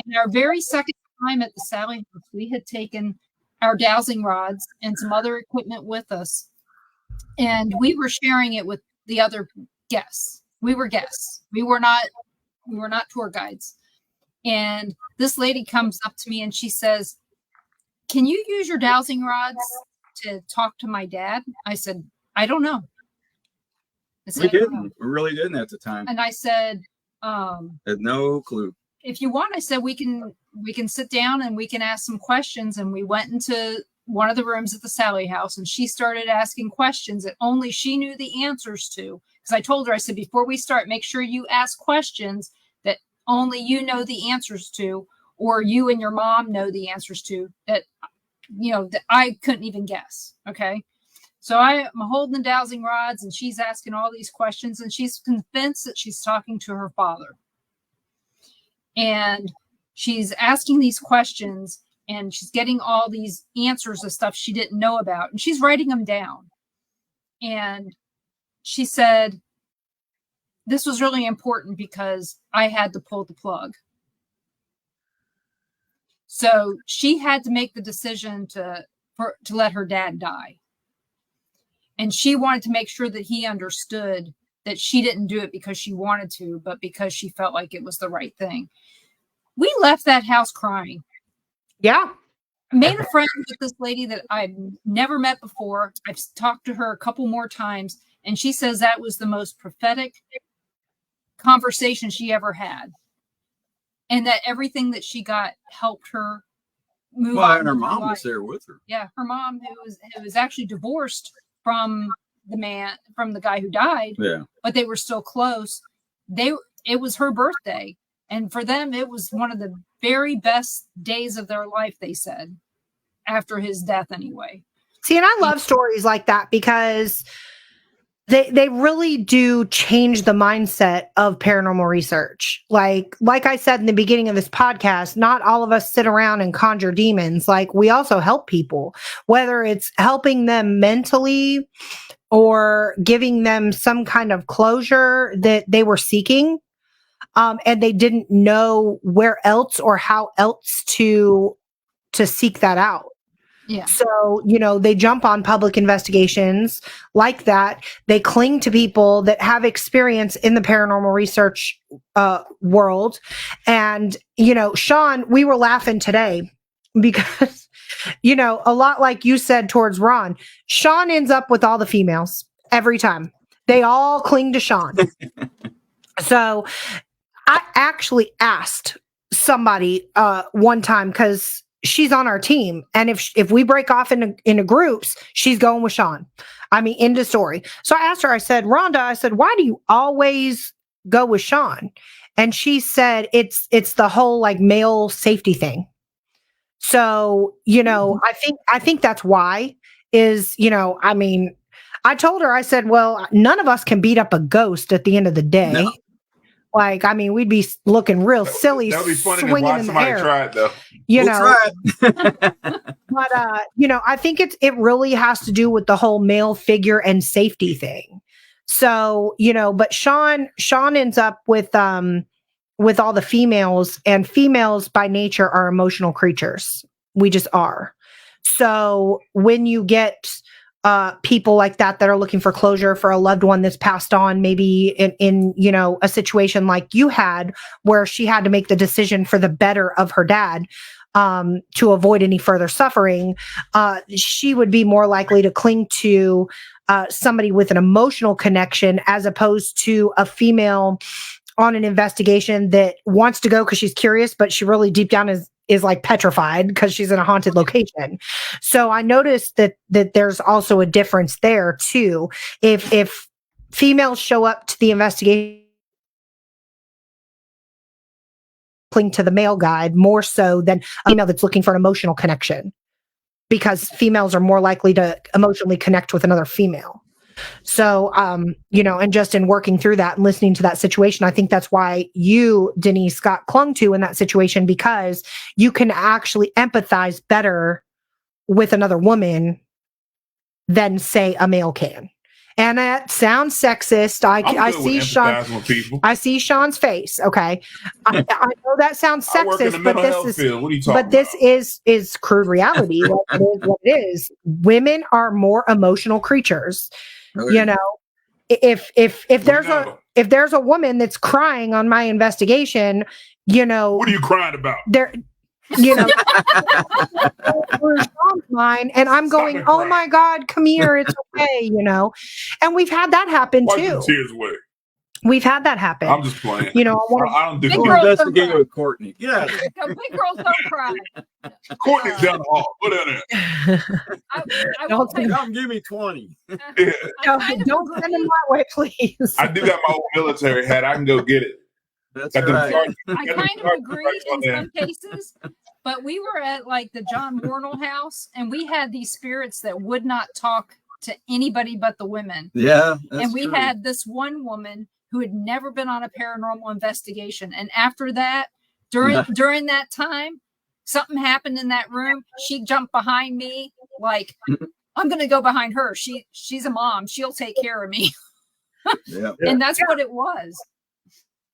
And our very second time at the Sally House, we had taken our dowsing rods and some other equipment with us. And we were sharing it with the other guests. We were guests. We were not tour guides. And this lady comes up to me and she says, "Can you use your dowsing rods to talk to my dad?" I said, "I don't know." We didn't. We really didn't at the time. And I said, had no clue. "If you want," I said, we can sit down and we can ask some questions." And we went into one of the rooms at the Sally House and she started asking questions that only she knew the answers to. Because I told her, I said, "Before we start, make sure you ask questions that only you know the answers to, or you and your mom know the answers to, that, that I couldn't even guess." Okay. So I'm holding the dowsing rods and she's asking all these questions and she's convinced that she's talking to her father. And she's asking these questions and she's getting all these answers of stuff she didn't know about. And she's writing them down. And she said, "This was really important because I had to pull the plug." So she had to make the decision to let her dad die. And she wanted to make sure that he understood that she didn't do it because she wanted to, but because she felt like it was the right thing. We left that house crying. Yeah. I made a friend with this lady that I've never met before. I've talked to her a couple more times, and she says that was the most prophetic conversation she ever had. And that everything that she got helped her move on. And her mom was there with her. Yeah, her mom, who was actually divorced from the guy who died. Yeah. But they were still close. It was her birthday. And for them, it was one of the very best days of their life, they said, after his death anyway. See, and I love stories like that because they really do change the mindset of paranormal research. Like I said in the beginning of this podcast, not all of us sit around and conjure demons. Like, we also help people, whether it's helping them mentally or giving them some kind of closure that they were seeking. And they didn't know where else or how else to seek that out. Yeah. So, they jump on public investigations like that. They cling to people that have experience in the paranormal research world. And, Sean, we were laughing today because, a lot like you said towards Ron, Sean ends up with all the females every time. They all cling to Sean. So I actually asked somebody one time, because she's on our team, and if we break off into groups, she's going with Sean. I mean, end of story. So I asked her, I said, "Rhonda," why do you always go with Sean? And she said, it's the whole like male safety thing. So, I think that's why is, I mean, I told her, I said, well, none of us can beat up a ghost at the end of the day. No. Like, I mean, we'd be looking real silly. That'd be funny to swinging watch in the somebody air. try it, though. We'll try it. But I think it really has to do with the whole male figure and safety thing. So, but Sean ends up with all the females, and females by nature are emotional creatures. We just are. So when you get people like that are looking for closure for a loved one that's passed on, maybe in a situation like you had, where she had to make the decision for the better of her dad, to avoid any further suffering, she would be more likely to cling to somebody with an emotional connection, as opposed to a female on an investigation that wants to go because she's curious, but she really deep down is like petrified because she's in a haunted location. So I noticed that there's also a difference there too. If females show up to the investigation, cling to the male guide more so than a female that's looking for an emotional connection, because females are more likely to emotionally connect with another female. So, and just in working through that and listening to that situation, I think that's why you, Denise, got clung to in that situation, because you can actually empathize better with another woman than say a male can. And that sounds sexist. I see Sean. I see Sean's face. Okay, I know that sounds sexist, I work in the mental health field. What are you talking about? This is crude reality. Like, it is what it is. Women are more emotional creatures. Okay. You know, if there's a woman that's crying on my investigation, you know, what are you crying about? There, you know, mine, and I'm going, oh my God, come here, it's okay, you know. And we've had that happen too. Tears away. We've had that happen. I'm just playing. You know, I don't do investigate with Courtney. Yeah, big girls don't cry. Courtney's down the hall. Put in there. Come give me 20. Yeah. Don't send them my way, please. I do got my old military hat. I can go get it. That's right. I kind of agree in some cases, but we were at like the John Warnell house, and we had these spirits that would not talk to anybody but the women. Yeah, and we had this one woman who had never been on a paranormal investigation, and after that, during that time, something happened in that room. She jumped behind me like, I'm going to go behind her. She's a mom. She'll take care of me. Yeah. And that's what it was.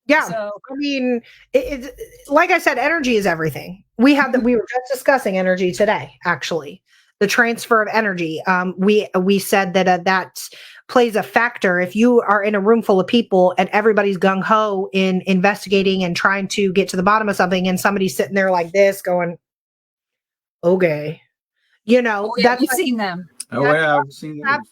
Yeah. So, I mean, it, like I said, energy is everything. We were just discussing energy today, actually. The transfer of energy. We said that that plays a factor. If you are in a room full of people and everybody's gung ho in investigating and trying to get to the bottom of something, and somebody's sitting there like this, going, "Okay," you know, that's you've seen them. Oh yeah, I've seen them.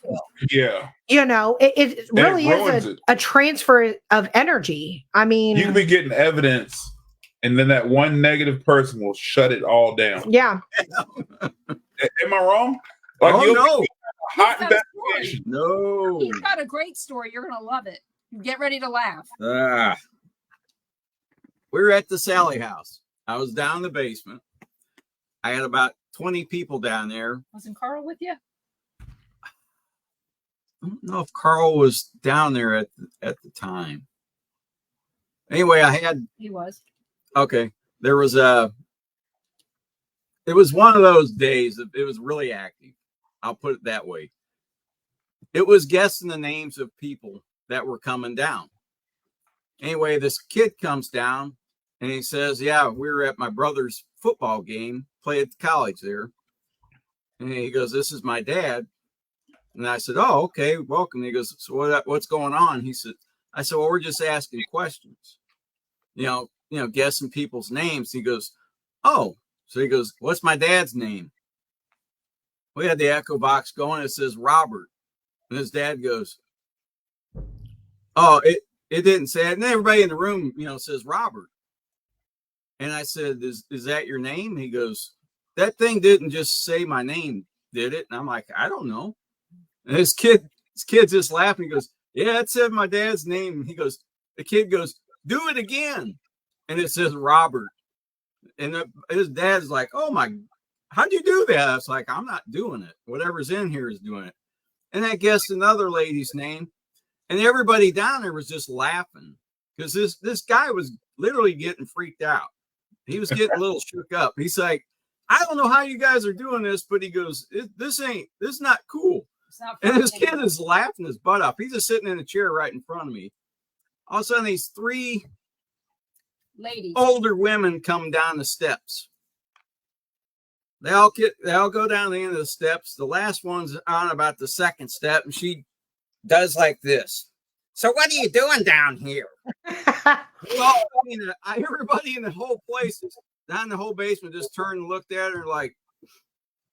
Yeah. You know, it really is a transfer of energy. I mean, you can be getting evidence, and then that one negative person will shut it all down. Yeah. Am I wrong? Like, no. Hot investigation. No. He's got a great story. You're gonna love it. Get ready to laugh. We were at the Sally house. I was down in the basement. I had about 20 people down there. Wasn't Carl with you? I don't know if Carl was down there at the time. Anyway, he was. Okay. There was it was one of those days that it was really active. I'll put it that way. It was guessing the names of people that were coming down. Anyway, this kid comes down and he says, yeah, we were at my brother's football game, play at the college there. And he goes, this is my dad. And I said, oh, okay, welcome. He goes, so what's going on? I said, well, we're just asking questions, you know, guessing people's names. He goes, oh, so he goes, what's my dad's name? We had the echo box going. It says Robert. And his dad goes, oh, it didn't say it. And everybody in the room, you know, says Robert. And I said, is that your name? He goes, that thing didn't just say my name, did it? And I'm like, I don't know. And his kid just laughing. He goes, yeah, it said my dad's name. He goes, the kid goes, do it again. And it says Robert. And his dad's like, oh my, how'd you do that? I was like, I'm not doing it. Whatever's in here is doing it. And I guessed another lady's name. And everybody down there was just laughing because this guy was literally getting freaked out. He was getting a little shook up. He's like, I don't know how you guys are doing this, but he goes, this is not cool. And his kid is laughing his butt off. He's just sitting in a chair right in front of me. All of a sudden, these three ladies, older women, come down the steps. They all go down the end of the steps. The last one's on about the second step, and she does like this. So what are you doing down here? Well, everybody in the whole place, down the whole basement, just turned and looked at her like.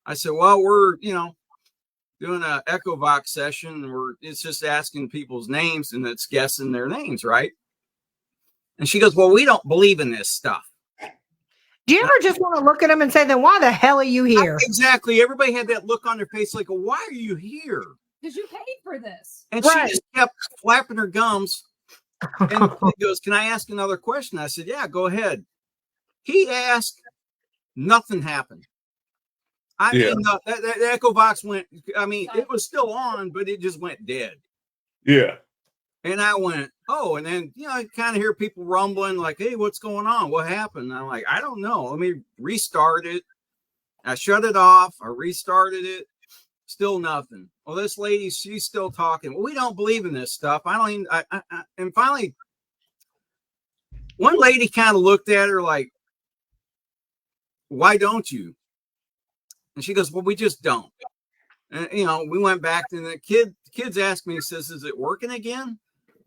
I said, well, we're doing an echo box session. It's just asking people's names and it's guessing their names, right? And she goes, well, we don't believe in this stuff. Do you ever just want to look at them and say, then why the hell are you here? Exactly. Everybody had that look on their face like, well, why are you here? Because you paid for this. And she just kept flapping her gums. And he goes, can I ask another question? I said, yeah, go ahead. He asked, nothing happened. I mean, the echo box went, it was still on, but it just went dead. Yeah. And I went, oh, and then, I kind of hear people rumbling like, hey, what's going on? What happened? And I'm like, I don't know. Let me restart it. I shut it off. I restarted it. Still nothing. Well, this lady, she's still talking. Well, we don't believe in this stuff. I don't even. And finally, one lady kind of looked at her like, "Why don't you?" And she goes, "Well, we just don't." And we went back, and the kids asked me, he says, "Is it working again?"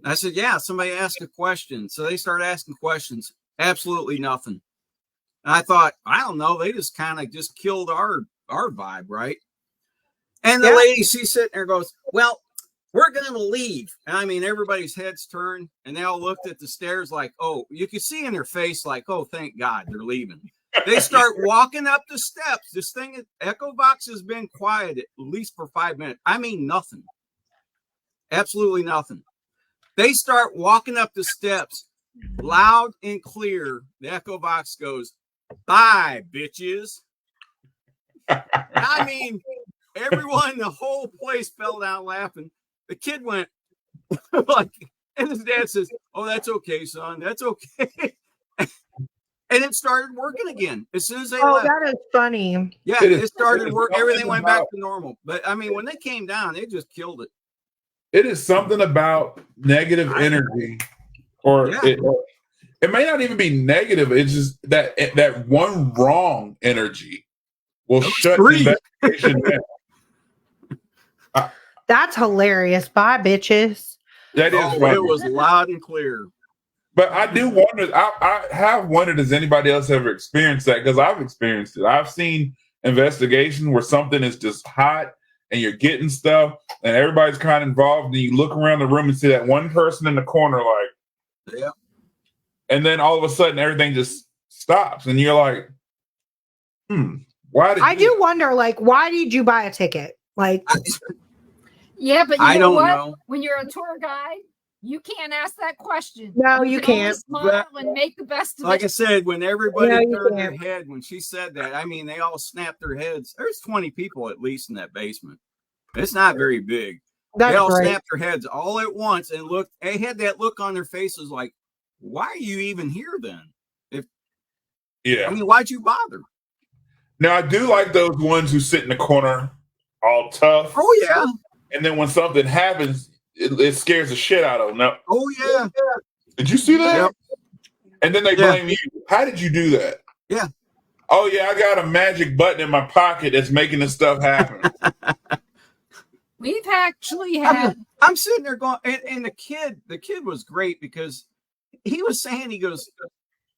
And I said, "Yeah." Somebody asked a question, so they started asking questions. Absolutely nothing. And I thought, I don't know. They just kind of just killed our vibe, right? And the lady, she's sitting there, goes, "Well, we're going to leave." And I mean, everybody's heads turned, and they all looked at the stairs like, oh, you could see in their face like, oh, thank God they're leaving. They start walking up the steps. This thing, Echo Box has been quiet at least for 5 minutes. I mean, nothing. Absolutely nothing. They start walking up the steps loud and clear. The Echo Box goes, "Bye, bitches." I mean, everyone, the whole place fell down laughing. The kid went like, and his dad says, "Oh, that's okay, son. That's okay." And it started working again as soon as they left. That is funny. Yeah, it started working. Everything went back to normal. But I mean, when they came down, they just killed it. It is something about negative energy, or it may not even be negative. It's just that one wrong energy will shut the investigation down. That's hilarious. Bye, bitches. That is funny. It was loud and clear. But I do wonder, I have wondered, has anybody else ever experienced that? Because I've experienced it. I've seen investigation where something is just hot and you're getting stuff and everybody's kind of involved, and you look around the room and see that one person in the corner like, yeah. And then all of a sudden everything just stops and you're like, why did I do wonder, like, why did you buy a ticket? Like, yeah, but I don't know. When you're a tour guide, you can't ask that question. No, you can't. Smile and make the best of it. Like I said, when everybody turned their head when she said that, I mean, they all snapped their heads. There's 20 people at least in that basement. It's not very big. They all snapped their heads all at once and looked. They had that look on their faces like, "Why are you even here then?" I mean, why'd you bother? Now, I do like those ones who sit in the corner all tough. Oh, yeah. And then when something happens, it scares the shit out of them. Now, oh, yeah. Did you see that? Yep. And then they blame you. How did you do that? Yeah. Oh, yeah, I got a magic button in my pocket that's making this stuff happen. We've actually had. I'm sitting there going, and the kid was great because he was saying, he goes,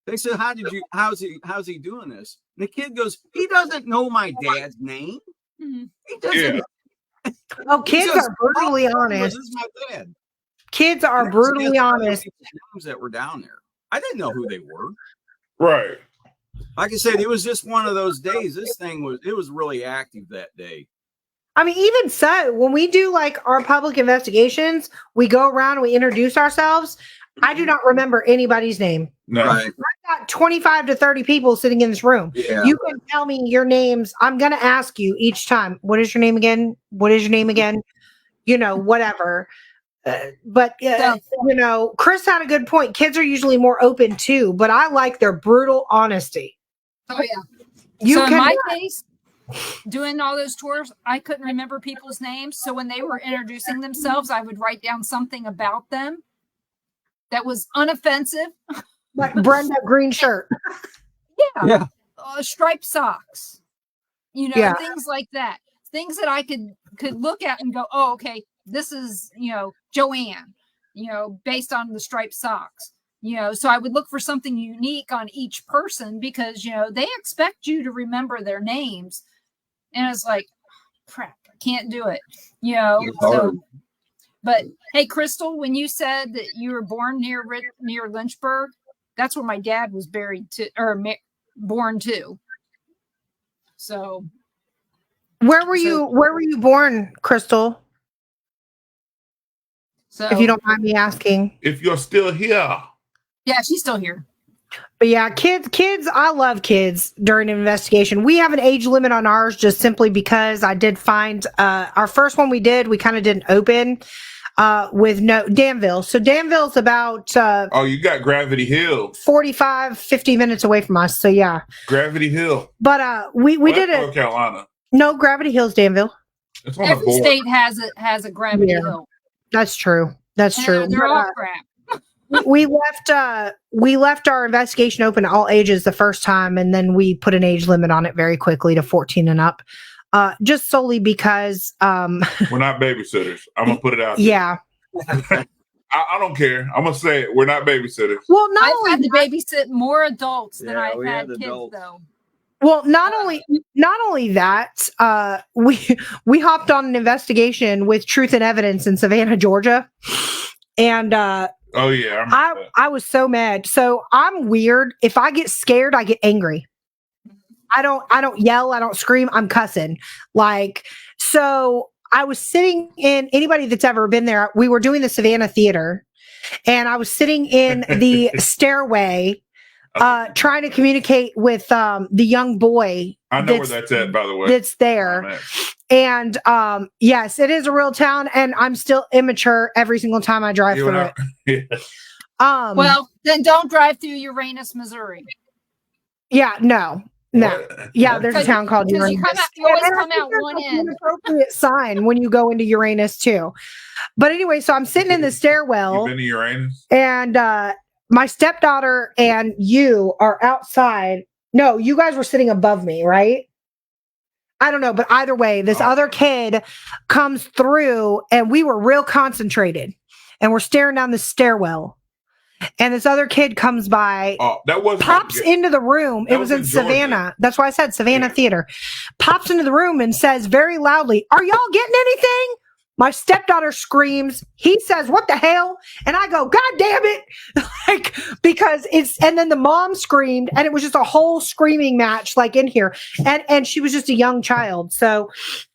they said, how's he doing this? And the kid goes, he doesn't know my dad's name. Mm-hmm. He doesn't. Oh, kids are brutally honest. This is my dad. Kids are brutally honest. Names that were down there. I didn't know who they were. Right. Like I said, it was just one of those days. This thing was really active that day. I mean, even so, when we do like our public investigations, we go around and we introduce ourselves. I do not remember anybody's name. No. Right. I've got 25 to 30 people sitting in this room. Yeah. You can tell me your names. I'm going to ask you each time, what is your name again? What is your name again? Whatever. But Chris had a good point. Kids are usually more open too, but I like their brutal honesty. Oh, yeah. In my case, doing all those tours, I couldn't remember people's names. So when they were introducing themselves, I would write down something about them that was unoffensive. Like Brenda, green shirt. Yeah. Striped socks. Things like that. Things that I could look at and go, oh, okay, this is, Joanne, based on the striped socks. So I would look for something unique on each person because, they expect you to remember their names. And it's like, crap, I can't do it. So. But hey, Crystal, when you said that you were born near Lynchburg, that's where my dad was buried to, or born to. So, where were you born, Crystal? So, if you don't mind me asking, if you're still here, yeah, she's still here. But yeah, kids, I love kids during an investigation. We have an age limit on ours just simply because I did find our first one we kind of didn't open. with no Danville. So Danville's about you got Gravity Hill. 45, 50 minutes away from us. So yeah. Gravity Hill. But we did it. North Carolina. No, Gravity Hill's Danville. It's on Every the board. state has a Gravity Hill. That's true. That's true. They're all crap. we left our investigation open to all ages the first time, and then we put an age limit on it very quickly to 14 and up. Just solely because we're not babysitters. I'm gonna put it out there. Yeah. I don't care. I'm gonna say it. We're not babysitters. Well, I've had to babysit more adults than I've had kids, adults. though. Well, not only that, we hopped on an investigation with Truth and Evidence in Savannah, Georgia, and oh yeah, I was so mad. So I'm weird. If I get scared, I get angry. I don't yell. I don't scream. I'm cussing. Like, so I was sitting in, anybody that's ever been there, we were doing the Savannah Theater, and I was sitting in the stairway trying to communicate with the young boy. I know where that's at, by the way. That's there. And yes, it is a real town, and I'm still immature every single time I drive through it. Well, then don't drive through Uranus, Missouri. Yeah, no. Yeah, there's a town called Uranus. You always come out one end. An appropriate sign when you go into Uranus too. But anyway, so I'm sitting in the stairwell. You've been to Uranus? And my stepdaughter and you are outside. No, you guys were sitting above me, right? I don't know, but either way, this other kid comes through, and we were real concentrated, and we're staring down the stairwell. And this other kid comes by, pops into the room. It was in Savannah. That's why I said Savannah Theater. Pops into the room and says very loudly, "Are y'all getting anything?" My stepdaughter screams. He says, "What the hell?" And I go, "God damn it." Like, because and then the mom screamed, and it was just a whole screaming match, like in here. And she was just a young child. So,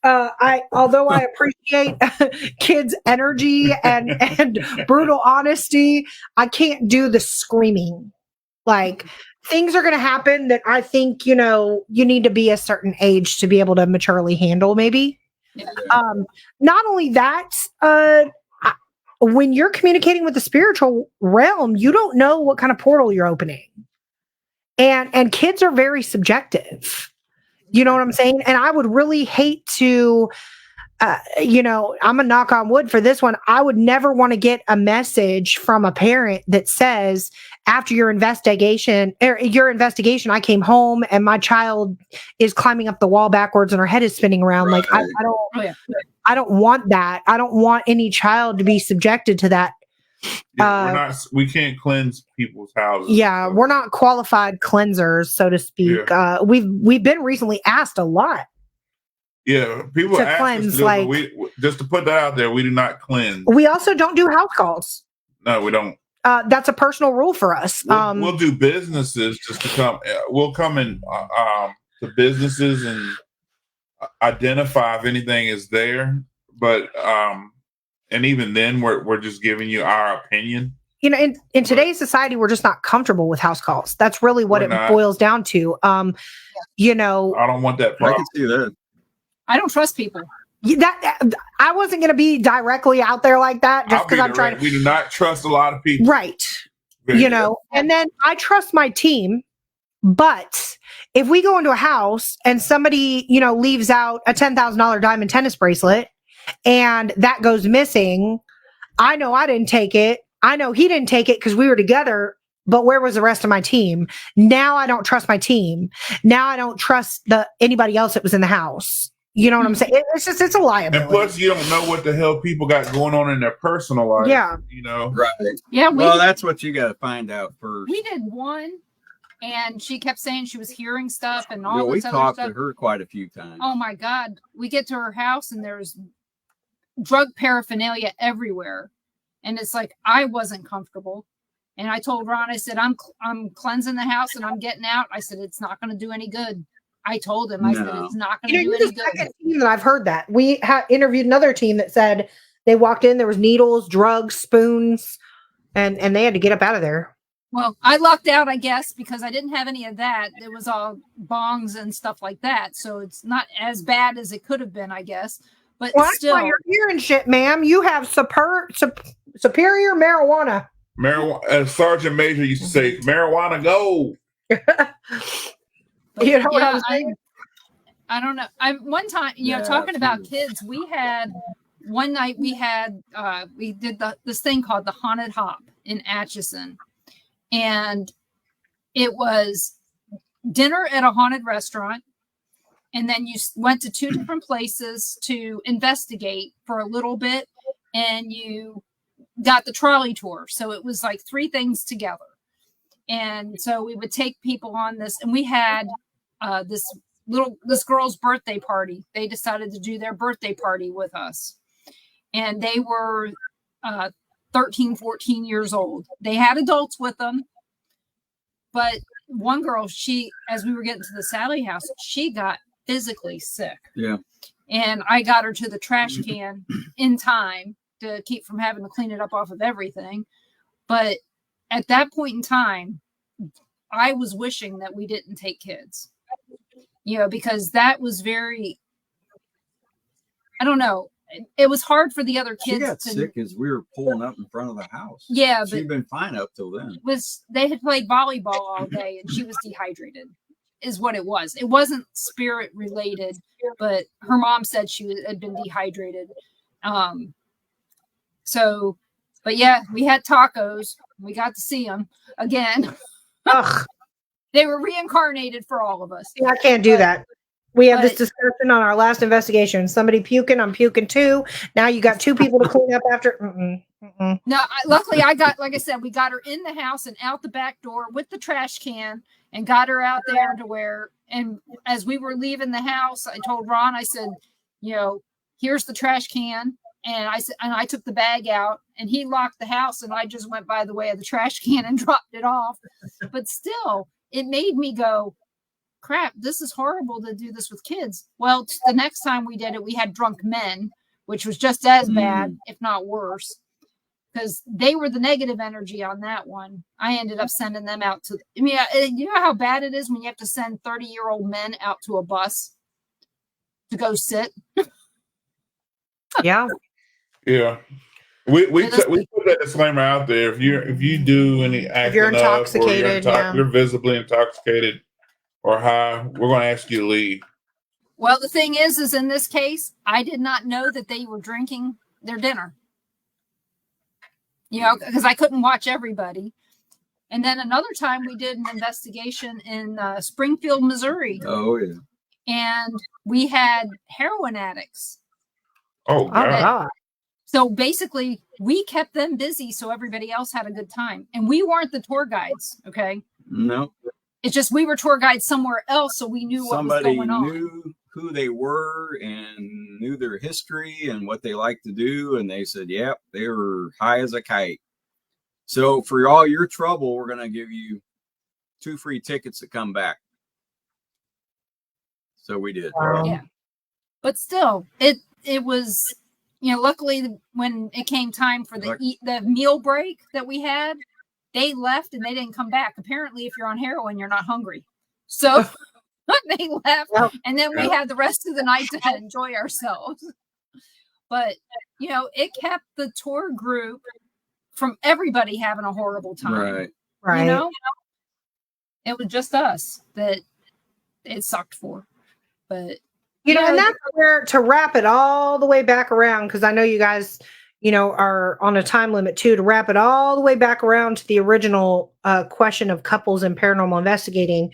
although I appreciate kids' energy and brutal honesty, I can't do the screaming. Like, things are going to happen that I think, you need to be a certain age to be able to maturely handle, maybe. Yeah. Not only that, when you're communicating with the spiritual realm, you don't know what kind of portal you're opening, and kids are very subjective. You know what I'm saying? And I would really hate to, I'm a knock on wood for this one. I would never want to get a message from a parent that says, after your investigation, I came home and my child is climbing up the wall backwards and her head is spinning around. Right. Like, I don't want that. I don't want any child to be subjected to that. Yeah, we can't cleanse people's houses. Yeah, so. We're not qualified cleansers, so to speak. Yeah. We've been recently asked a lot. Yeah, people to ask cleanse, us to do, like, just to put that out there, we do not cleanse. We also don't do house calls. No, we don't. That's a personal rule for us. We'll do businesses just to come. We'll come in to businesses and identify if anything is there. But and even then, we're just giving you our opinion. In today's society, we're just not comfortable with house calls. That's really what it boils down to. I don't want that problem. I can see that. I don't trust people. I wasn't going to be directly out there like that just because I'm trying to. We do not trust a lot of people. Right. And then I trust my team. But if we go into a house and somebody, leaves out a $10,000 diamond tennis bracelet and that goes missing, I know I didn't take it. I know he didn't take it because we were together. But where was the rest of my team? Now I don't trust my team. Now I don't trust anybody else that was in the house. You know what I'm saying? It's a liability. And plus, you don't know what the hell people got going on in their personal life. Yeah. Right. Yeah. Well, that's what you got to find out first. We did one, and she kept saying she was hearing stuff and all we this other talked stuff. to her quite a few times. Oh my God. We get to her house, and there's drug paraphernalia everywhere. And it's like, I wasn't comfortable. And I told Ron, I said, I'm cleansing the house and I'm getting out. I said, it's not going to do any good. I told him, I said, it's not going to do any good. Second team that I've heard that. We interviewed another team that said they walked in, there was needles, drugs, spoons, and they had to get up out of there. Well, I lucked out, I guess, because I didn't have any of that. It was all bongs and stuff like that. So it's not as bad as it could have been, I guess. But Well, that's still, why you're hearing shit, ma'am. You have superior marijuana. Marijuana. Sergeant Major used to say, "Marijuana, go." but You know what yeah, I'm saying? I don't know. One time, Yeah, talking about absolutely. kids, we had one night we did this thing called the Haunted Hop in Atchison, and it was dinner at a haunted restaurant, and then you went to 2 different places to investigate for a little bit, and you got the trolley tour. So it was like 3 things together. And so we would take people on this, and we had this girl's birthday party. They decided to do their birthday party with us, and they were 13, 14 years old. They had adults with them, but one girl, as we were getting to the Sally house, she got physically sick. Yeah. And I got her to the trash can in time to keep from having to clean it up off of everything. But at that point in time, I was wishing that we didn't take kids, because that was very, I don't know. It was hard for the other kids. She got sick as we were pulling up in front of the house. Yeah, she'd been fine up till then. They had played volleyball all day, and she was dehydrated, is what it was. It wasn't spirit related, but her mom said she had been dehydrated. So, but yeah, we had tacos. We got to see them again. Ugh. They were reincarnated for all of us. Yeah, I can't do that. We have this discussion on our last investigation. Somebody puking, I'm puking too. Now you got 2 people to clean up after. No, luckily I got, like I said, we got her in the house and out the back door with the trash can and got her out there to where, and as we were leaving the house, I told Ron, I said, here's the trash can. And I took the bag out, and he locked the house, and I just went by the way of the trash can and dropped it off. But still, it made me go, crap, this is horrible to do this with kids. Well, the next time we did it, we had drunk men, which was just as bad, if not worse, because they were the negative energy on that one. I ended up sending them out to, you know how bad it is when you have to send 30-year-old men out to a bus to go sit? Yeah. Yeah. We put that disclaimer out there. If you do any acting if you're intoxicated, you're visibly intoxicated or high, we're going to ask you to leave. Well, the thing is in this case, I did not know that they were drinking their dinner. Because I couldn't watch everybody. And then another time we did an investigation in Springfield, Missouri. Oh, yeah. And we had heroin addicts. Oh, God. So basically, we kept them busy so everybody else had a good time. And we weren't the tour guides, okay? No. It's just we were tour guides somewhere else, so we knew what was going on. Somebody knew who they were and knew their history and what they like to do. And they said, yep, they were high as a kite. So for all your trouble, we're going to give you 2 free tickets to come back. So we did. Yeah. But still, it was, luckily when it came time for the meal break that we had, they left and they didn't come back. Apparently, if you're on heroin, you're not hungry. So they left, and then we had the rest of the night to enjoy ourselves. But, it kept the tour group from everybody having a horrible time. Right. It was just us that it sucked for. But and that's where, to wrap it all the way back around, because I know you guys, are on a time limit too, to wrap it all the way back around to the original question of couples and paranormal investigating.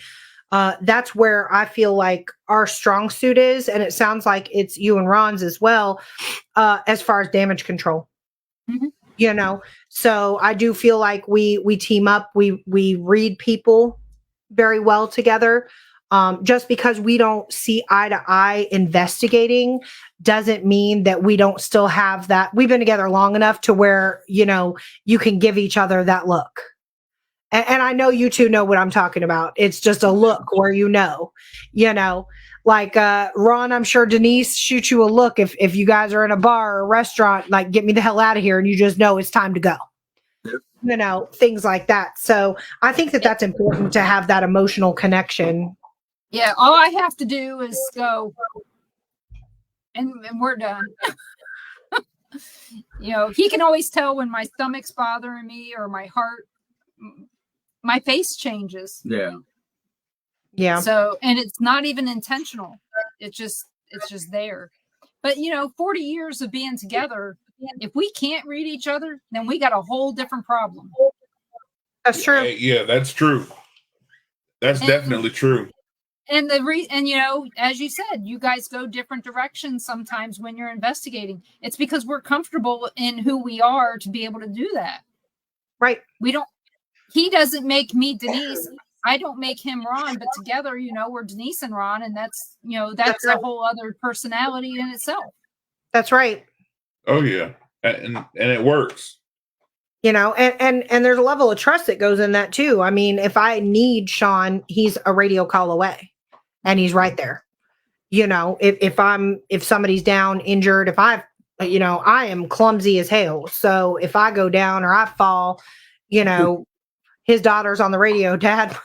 That's where I feel like our strong suit is, and it sounds like it's you and Ron's as well, as far as damage control. Mm-hmm. So I do feel like we team up, we read people very well together. Just because we don't see eye to eye investigating doesn't mean that we don't still have that. We've been together long enough to where, you can give each other that look. And I know you two know what I'm talking about. It's just a look where, like Ron, I'm sure Denise shoots you a look if you guys are in a bar or a restaurant, like, get me the hell out of here. And you just know it's time to go. Things like that. So I think that that's important to have that emotional connection. Yeah, all I have to do is go, and we're done. You know, he can always tell when my stomach's bothering me or my heart, my face changes. Yeah. Yeah. So, and it's not even intentional. It's just there. But, you know, 40 years of being together, if we can't read each other, then we got a whole different problem. That's true. Yeah, that's true. That's definitely true. And and you know, as you said, you guys go different directions sometimes when you're investigating. It's because we're comfortable in who we are to be able to do that. Right. He doesn't make me Denise. I don't make him Ron, but together, you know, we're Denise and Ron, and that's a whole other personality in itself. That's right. Oh yeah. And it works. You know, and there's a level of trust that goes in that too. I mean, if I need Sean, he's a radio call away and he's right there. You know, if somebody's down, injured, I am clumsy as hell. So if I go down or I fall, you know, his daughter's on the radio, Dad,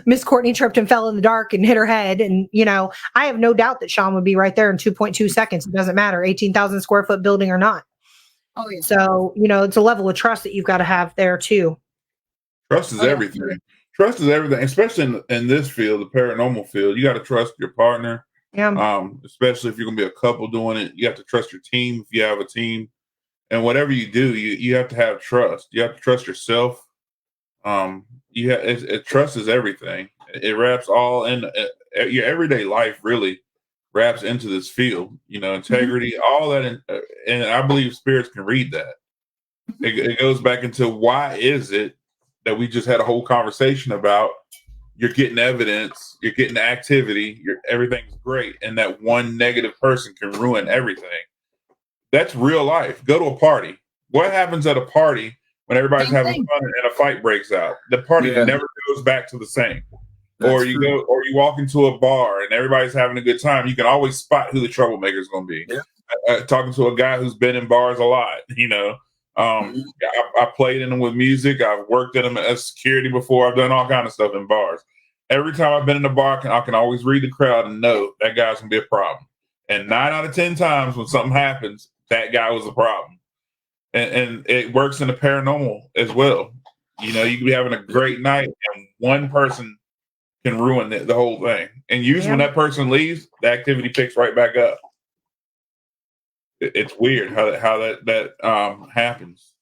Miss Courtney tripped and fell in the dark and hit her head. And, you know, I have no doubt that Sean would be right there in 2.2 seconds. It doesn't matter, 18,000 square foot building or not. Oh, yeah. So, you know, it's a level of trust that you've got to have there too. Trust is everything. Trust is everything, especially in this field, the paranormal field. You got to trust your partner. Yeah. Especially if you're going to be a couple doing it. You have to trust your team if you have a team. And whatever you do, you have to have trust. You have to trust yourself. Trust is everything. It wraps all in your everyday life. Really wraps into this field. You know, integrity, all that, and I believe spirits can read that. It goes back into why is it that we just had a whole conversation about you're getting evidence, you're getting activity, everything's great, and that one negative person can ruin everything. That's real life. Go to a party. What happens at a party when everybody's having fun and a fight breaks out? The party never goes back to the same. Or you walk into a bar and everybody's having a good time. You can always spot who the troublemaker is going to be. Yeah. Talking to a guy who's been in bars a lot, you know. I played in them with music. I've worked in them as security before. I've done all kind of stuff in bars. Every time I've been in a bar, I can always read the crowd and know that guy's going to be a problem. And 9 out of 10 times when something happens, that guy was a problem. And it works in the paranormal as well. You know, you can be having a great night and one person can ruin the whole thing. And usually when that person leaves, the activity picks right back up. It's weird how that happens.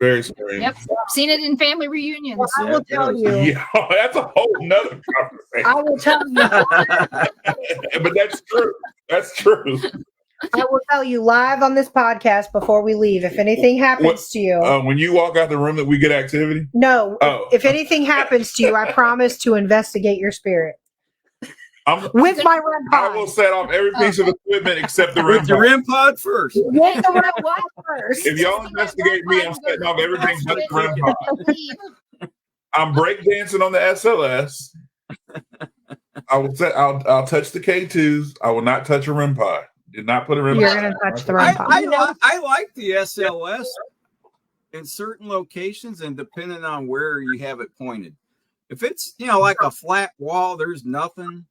Very strange. Yep, seen it in family reunions. Well, I will tell you. Yeah, that's a whole nother conversation. I will tell you. But that's true. That's true. I will tell you live on this podcast before we leave. If anything happens to you, when you walk out the room, that we get activity. No, if anything happens to you, I promise to investigate your spirit. With my REM pod. I will set off every piece of equipment except the REM pod. The REM pod first. With the REM pod first. If y'all investigate me, I'm setting off everything but the REM pod. I'm breakdancing on the SLS. I'll touch the K2s. I will not touch a REM pod. Did not put a REM pod. You're going to touch the REM pod. I like the SLS in certain locations and depending on where you have it pointed. If it's, like a flat wall, there's nothing,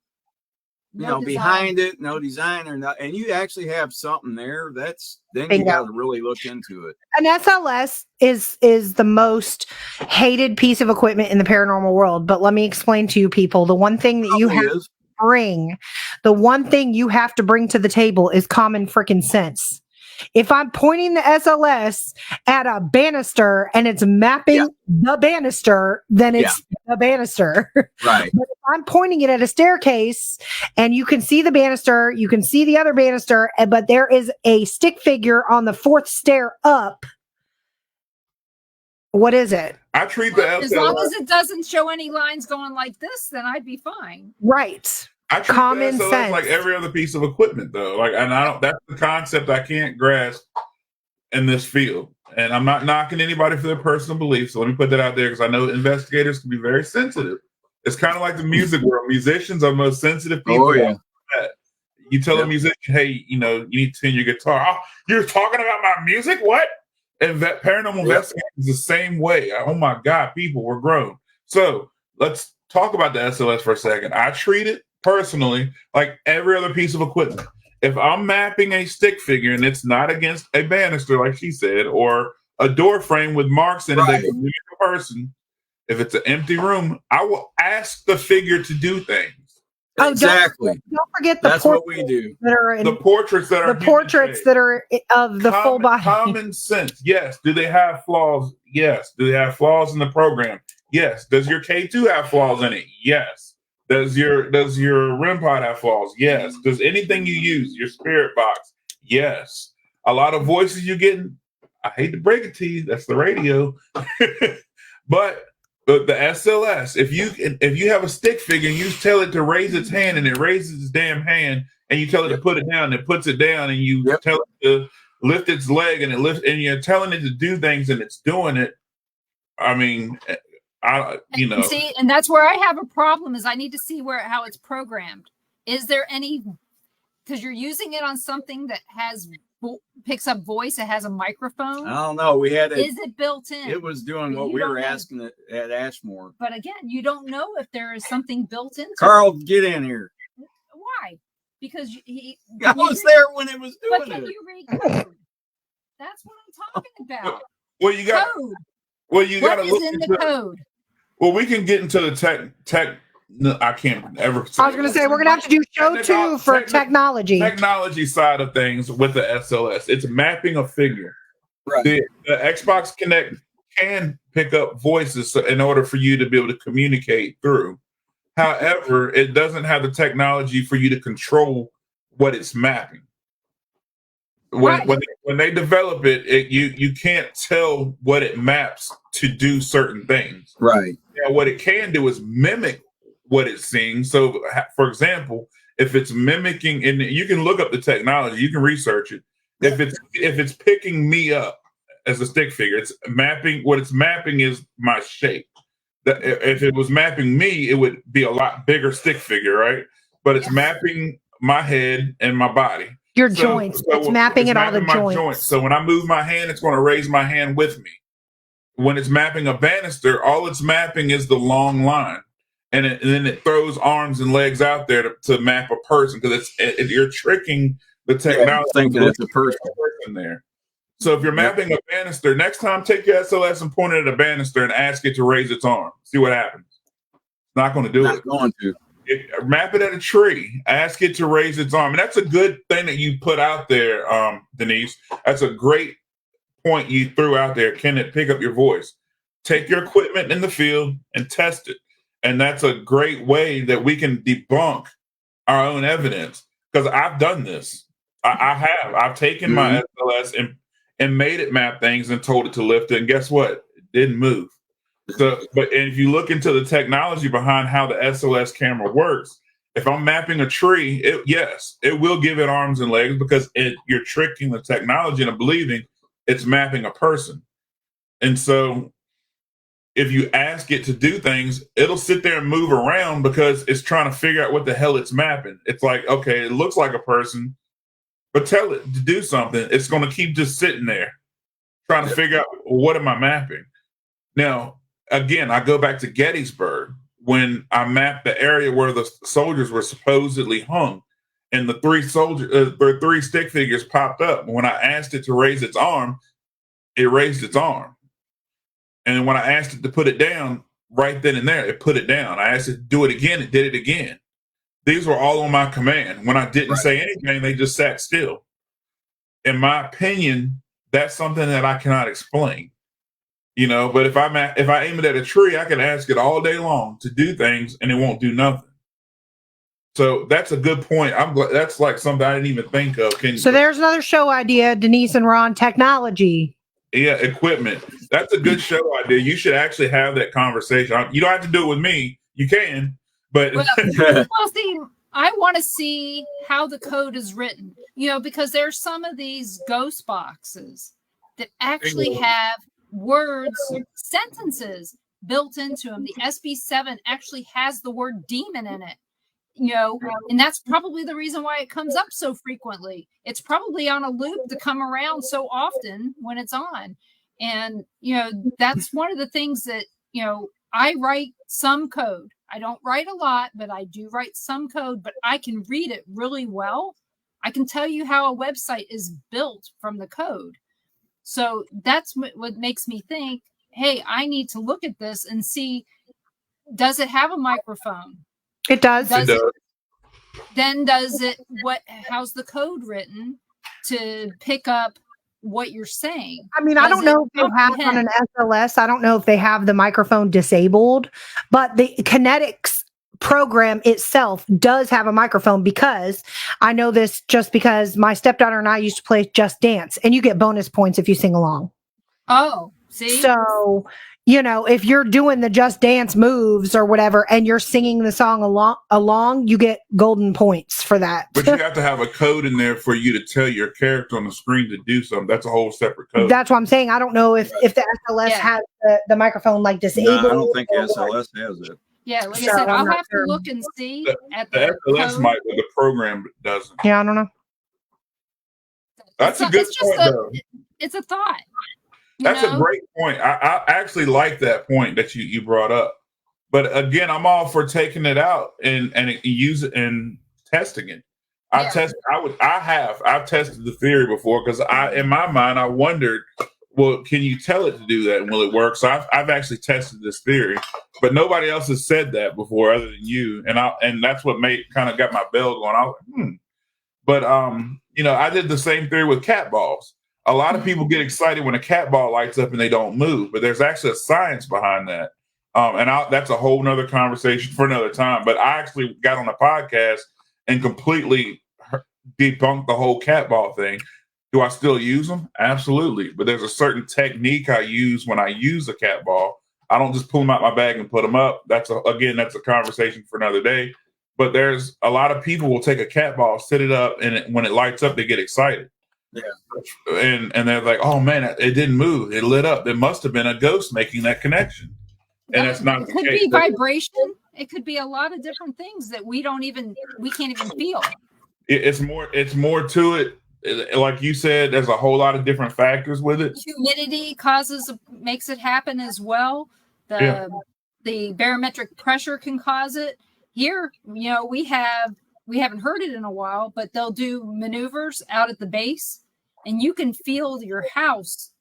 behind it, no design or not, and you actually have something there, then you got to really look into it. An SLS is the most hated piece of equipment in the paranormal world. But let me explain to you people, the one thing that the one thing you have to bring to the table is common freaking sense. If I'm pointing the SLS at a banister and it's mapping the banister, then it's the banister. Right. But if I'm pointing it at a staircase and you can see the banister, you can see the other banister, but there is a stick figure on the 4th stair up. What is it? I treat the SLS. As long as it doesn't show any lines going like this, then I'd be fine. Right. I treat common the SLS sense like every other piece of equipment, though. That's the concept I can't grasp in this field. And I'm not knocking anybody for their personal beliefs. So let me put that out there because I know investigators can be very sensitive. It's kind of like the music world. Musicians are the most sensitive people. Oh, yeah. You tell a musician, hey, you need to tune your guitar. Oh, you're talking about my music? What? And that paranormal investigation is the same way. Oh my God, people, we're grown. So let's talk about the SLS for a second. I treat it personally like every other piece of equipment. If I'm mapping a stick figure and it's not against a banister, like she said, or a door frame with marks in it that can mimic a person, if it's an empty room, I will ask the figure to do things. Oh, exactly. Don't forget that's what we do. That are in, the portraits that are of the full body. Common sense. Yes. Do they have flaws? Yes. Do they have flaws in the program? Yes. Does your K2 have flaws in it? Yes. Does your REM pod have flaws? Yes. Does anything you use, your spirit box? Yes. A lot of voices you get, I hate to break it to you, that's the radio. But the SLS, if you have a stick figure and you tell it to raise its hand and it raises its damn hand, and you tell it to put it down and it puts it down, and you tell it to lift its leg and it lifts, and you're telling it to do things and it's doing it. I mean, see, and that's where I have a problem. Is I need to see how it's programmed. Is there any? Because you're using it on something that picks up voice. It has a microphone. I don't know. Is it built in? It was doing what we were asking at Ashmore. But again, you don't know if there is something built in. Carl, get in here. Why? Because I was there when it was doing but can you read code? That's what I'm talking about. Well, you got code. Well, you got to look into the code. Well, we can get into the tech. No, I can't ever. I was going to say we're going to have to do show 2 for technology side of things with the SLS. It's mapping a figure. Right. The Xbox Connect can pick up voices in order for you to be able to communicate through. However, it doesn't have the technology for you to control what it's mapping. When they develop it, you can't tell what it maps to do certain things. Right. Now, what it can do is mimic what it's seeing. So, for example, if it's mimicking, and you can look up the technology, you can research it. If it's picking me up as a stick figure, it's mapping. What it's mapping is my shape. If it was mapping me, it would be a lot bigger stick figure, right? But it's mapping my head and my body. Your joints. It's mapping it all the joints. So when I move my hand, it's going to raise my hand with me. When it's mapping a banister, all it's mapping is the long line. And then it throws arms and legs out there to map a person, because you're tricking the technology. Thinking it's a person there. So if you're mapping a banister, next time take your SLS and point it at a banister and ask it to raise its arm. See what happens. It's not going to do it. Going to. Map it at a tree. Ask it to raise its arm. And that's a good thing that you put out there, Denise. That's a great point you threw out there. Can it pick up your voice? Take your equipment in the field and test it. And that's a great way that we can debunk our own evidence. Because I've done this. I have. I've taken my SLS and made it map things and told it to lift it. And guess what? It didn't move. So, but if you look into the technology behind how the SLS camera works, if I'm mapping a tree, it will give it arms and legs, because you're tricking the technology into believing it's mapping a person. And so if you ask it to do things, it'll sit there and move around because it's trying to figure out what the hell it's mapping. It's like, okay, it looks like a person, but tell it to do something. It's going to keep just sitting there trying to figure out, what am I mapping? Now, again, I go back to Gettysburg when I mapped the area where the soldiers were supposedly hung, and the three stick figures popped up. When I asked it to raise its arm, it raised its arm. And when I asked it to put it down, right then and there, it put it down. I asked it to do it again, it did it again. These were all on my command. When I didn't say anything, they just sat still. In my opinion, that's something that I cannot explain. But if I aim it at a tree, I can ask it all day long to do things and it won't do nothing. So that's a good point. That's like something I didn't even think of. So there's another show idea, Denise and Ron, technology. Yeah, equipment. That's a good show idea. You should actually have that conversation. You don't have to do it with me. You can, but see, I want to see how the code is written. Because there's some of these ghost boxes that actually have words, sentences built into them. The SB7 actually has the word demon in it. And that's probably the reason why it comes up so frequently. It's probably on a loop to come around so often when it's on. And, that's one of the things that, I write some code. I don't write a lot, but I do write some code, but I can read it really well. I can tell you how a website is built from the code. So that's what makes me think, hey, I need to look at this and see, does it have a microphone? It does. Then how's the code written to pick up what you're saying? I mean, I don't know if they have on an SLS. I don't know if they have the microphone disabled, but the Kinetics program itself does have a microphone, because I know this just because my stepdaughter and I used to play Just Dance, and you get bonus points if you sing along. Oh, see? So, if you're doing the Just Dance moves or whatever, and you're singing the song along, you get golden points for that. But you have to have a code in there for you to tell your character on the screen to do something. That's a whole separate code. That's what I'm saying. I don't know if the SLS has the microphone like disabled. No, I don't think SLS has it. Yeah, like I said, I'll have to look and see at the SLS code. might, but the program doesn't. Yeah, I don't know. That's a good point, though. It's a thought. That's a great point. I actually like that point that you brought up. But again, I'm all for taking it out and use it and testing it. I've tested the theory before, because in my mind I wondered, well, can you tell it to do that and will it work? So I've actually tested this theory, but nobody else has said that before other than you. And that's what kind of got my bell going. I was like, But I did the same theory with cat balls. A lot of people get excited when a cat ball lights up and they don't move, but there's actually a science behind that. That's a whole nother conversation for another time. But I actually got on a podcast and completely debunked the whole cat ball thing. Do I still use them? Absolutely. But there's a certain technique I use when I use a cat ball. I don't just pull them out my bag and put them up. That's a conversation for another day. But there's a lot of people will take a cat ball, sit it up, and when it lights up, they get excited. Yeah. And they're like, oh man, it didn't move. It lit up. There must have been a ghost making that connection. And that's not the case. It could be vibration. It could be a lot of different things that we can't even feel. It's more to it. Like you said, there's a whole lot of different factors with it. Humidity makes it happen as well. The barometric pressure can cause it. Here, we haven't heard it in a while, but they'll do maneuvers out at the base, and you can feel your house,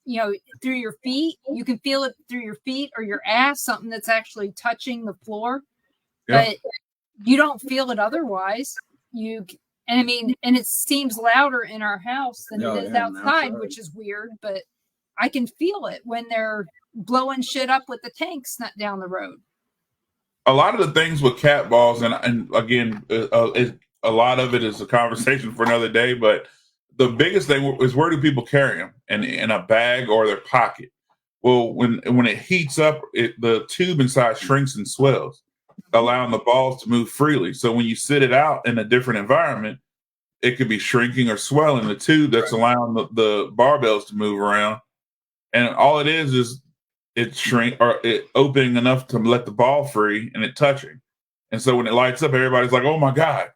through your feet. You can feel it through your feet or your ass, something that's actually touching the floor, but you don't feel it otherwise. And it seems louder in our house than it is outside, which is weird, but I can feel it when they're blowing shit up with the tanks down the road. A lot of the things with cat balls, and again, a lot of it is a conversation for another day, but the biggest thing is, where do people carry them? In a bag or their pocket? Well, when it heats up, the tube inside shrinks and swells, allowing the balls to move freely. So when you sit it out in a different environment, it could be shrinking or swelling the tube that's allowing the barbells to move around. And all it is it opening enough to let the ball free and it touching. And so when it lights up, everybody's like, oh my God.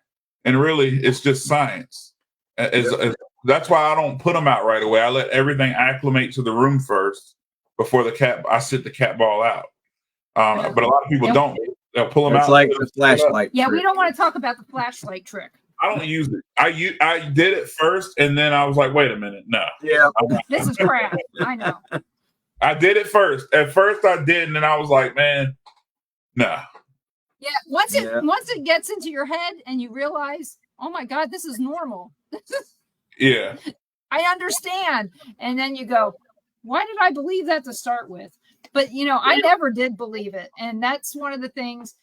And really, it's just science. That's why I don't put them out right away. I let everything acclimate to the room first before I sit the cat ball out. But a lot of people don't. They'll pull them out. It's like the flashlight. Yeah, we don't want to talk about the flashlight trick. I don't use it. I did it first, and then I was like, wait a minute, no. Yeah. This is crap. I know. I did it first. At first I did, and then I was like, man, no. Yeah. Once it gets into your head and you realize, oh my God, this is normal. Yeah. I understand. And then you go, why did I believe that to start with? But I never did believe it. And that's one of the things.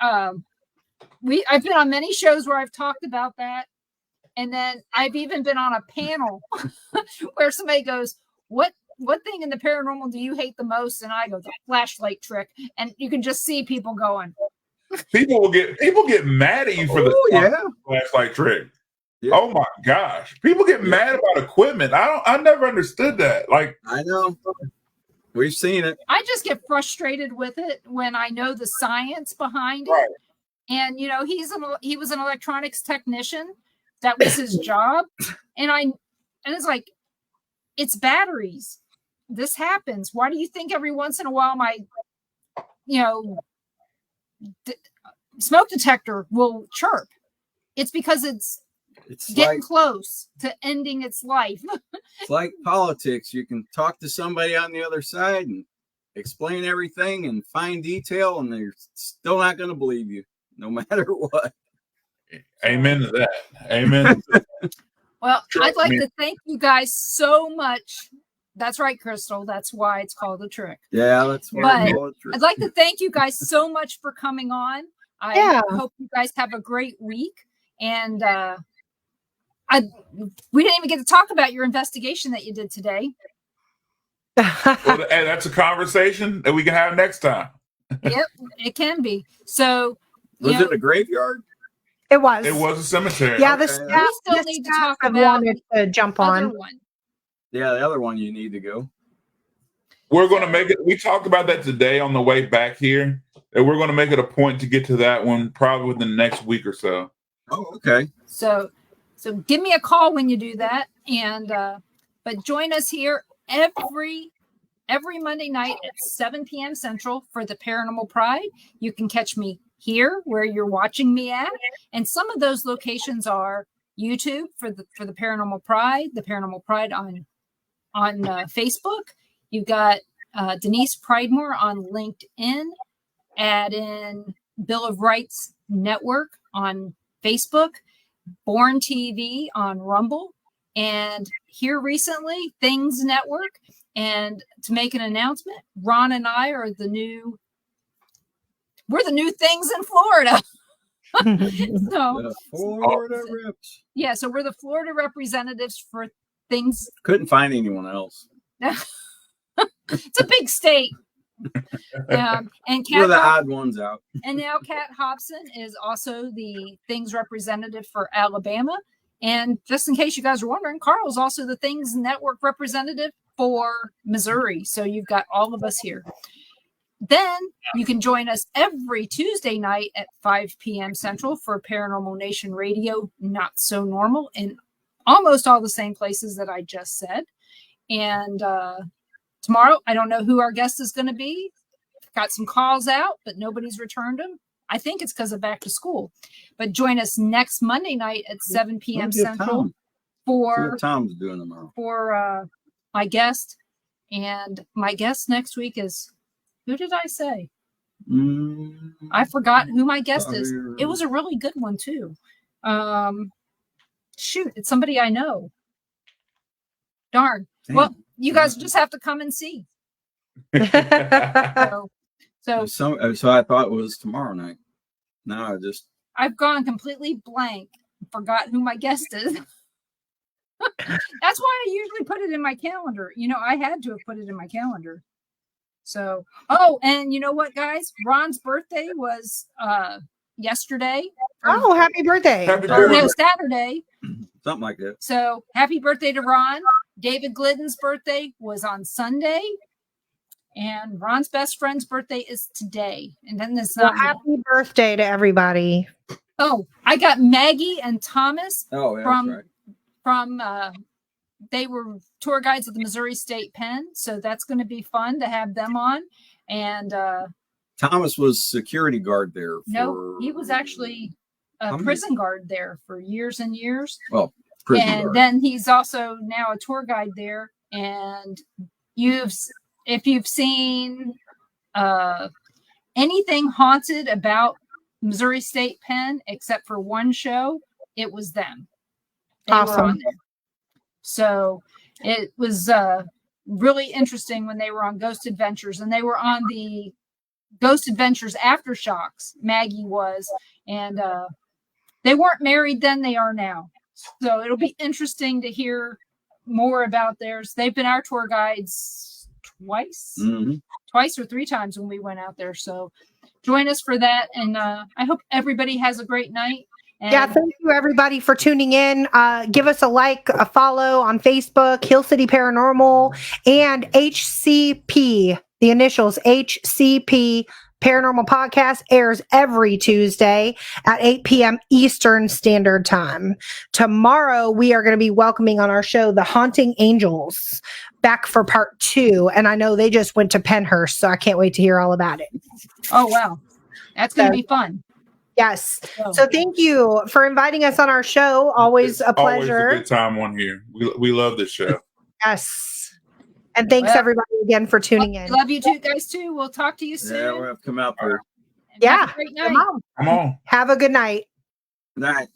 I've been on many shows where I've talked about that. And then I've even been on a panel where somebody goes, what thing in the paranormal do you hate the most? And I go, the flashlight trick. And you can just see people going. People get mad at you for the flashlight trick. Yeah. Oh my gosh. People get mad about equipment. I never understood that. Like, I know. We've seen it. I just get frustrated with it when I know the science behind it. Right. And he was an electronics technician. That was his job. And it's like, it's batteries. This happens. Why do you think every once in a while my smoke detector will chirp? It's because It's getting close to ending its life. It's like politics. You can talk to somebody on the other side and explain everything in fine detail, and they're still not going to believe you, no matter what. Amen to that. Amen. Well, I'd like to thank you guys so much. That's right, Crystal. That's why it's called a trick. Yeah, that's why it's called a trick. I'd like to thank you guys so much for coming on. I hope you guys have a great week. And we didn't even get to talk about your investigation that you did today. Well, and that's a conversation that we can have next time. Yep, it can be. So, was it a graveyard? It was. It was a cemetery. Yeah, we still need to talk about to jump on. one. Yeah, the other one you need to go. We're going to make it. We talked about that today on the way back here. And we're going to make it a point to get to that one probably within the next week or so. Oh, okay. So give me a call when you do that, and but join us here every Monday night at 7 p.m. Central for the Paranormal Pride. You can catch me here where you're watching me at, and some of those locations are YouTube for the Paranormal Pride, the Paranormal Pride on Facebook. You've got Denise Pridemore on LinkedIn. Add in Bill of Rights Network on Facebook, Born TV on Rumble, and here recently, Things Network. And to make an announcement, Ron and I are we're the new things in Florida. The Florida reps. Yeah, so we're the Florida representatives for Things. Couldn't find anyone else. It's a big state. And we're the odd ones out. And now Kat Hobson is also the Things representative for Alabama. And just in case you guys are wondering, Carl's also the Things Network representative for Missouri. So you've got all of us here. Then you can join us every Tuesday night at 5 p.m. Central for Paranormal Nation Radio, Not So Normal, in almost all the same places that I just said. And tomorrow, I don't know who our guest is going to be. Got some calls out, but nobody's returned them. I think it's because of back to school. But join us next Monday night at 7 p.m. Central for Tom's doing tomorrow for my guest. And my guest next week is, who did I say? I forgot who my guest is. It was a really good one too. Shoot, it's somebody I know. Darn. Damn. Well, you guys just have to come and see. So I thought it was tomorrow night. No, I've gone completely blank. Forgot who my guest is. That's why I usually put it in my calendar. I had to have put it in my calendar. So, and you know what, guys? Ron's birthday was yesterday. Oh, happy birthday. No, Saturday. Something like that. So happy birthday to Ron. David Glidden's birthday was on Sunday. And Ron's best friend's birthday is today. And then this happy birthday to everybody. Oh, I got Maggie and Thomas from they were tour guides at the Missouri State Pen. So that's going to be fun to have them on. And Thomas was security guard there. No, he was actually a prison guard there for years and years. Well, prison and guard. Then he's also now a tour guide there. And if you've seen anything haunted about Missouri State Pen, except for one show, it was them. They were on there. So it was really interesting when they were on Ghost Adventures, and they were on the Ghost Adventures Aftershocks. Maggie was, and they weren't married then; they are now. So it'll be interesting to hear more about theirs. They've been our tour guides twice or three times when we went out there. So join us for that, and I hope everybody has a great night. And thank you everybody for tuning in. Give us a like, a follow on Facebook, Hill City Paranormal, and HCP, the initials HCP Paranormal Podcast airs every Tuesday at 8 p.m. Eastern Standard Time. Tomorrow, we are going to be welcoming on our show the Haunting Angels back for part 2. And I know they just went to Pennhurst, so I can't wait to hear all about it. Oh, wow. That's going to be fun. Yes. Oh. So thank you for inviting us on our show. Always a pleasure. Always a good time on here. We love this show. Yes. And thanks everybody again for tuning in. Love you too, guys, too. We'll talk to you soon. Yeah, we'll have to come out there. And have a great night. Come on. Come on. Have a good night. Good night.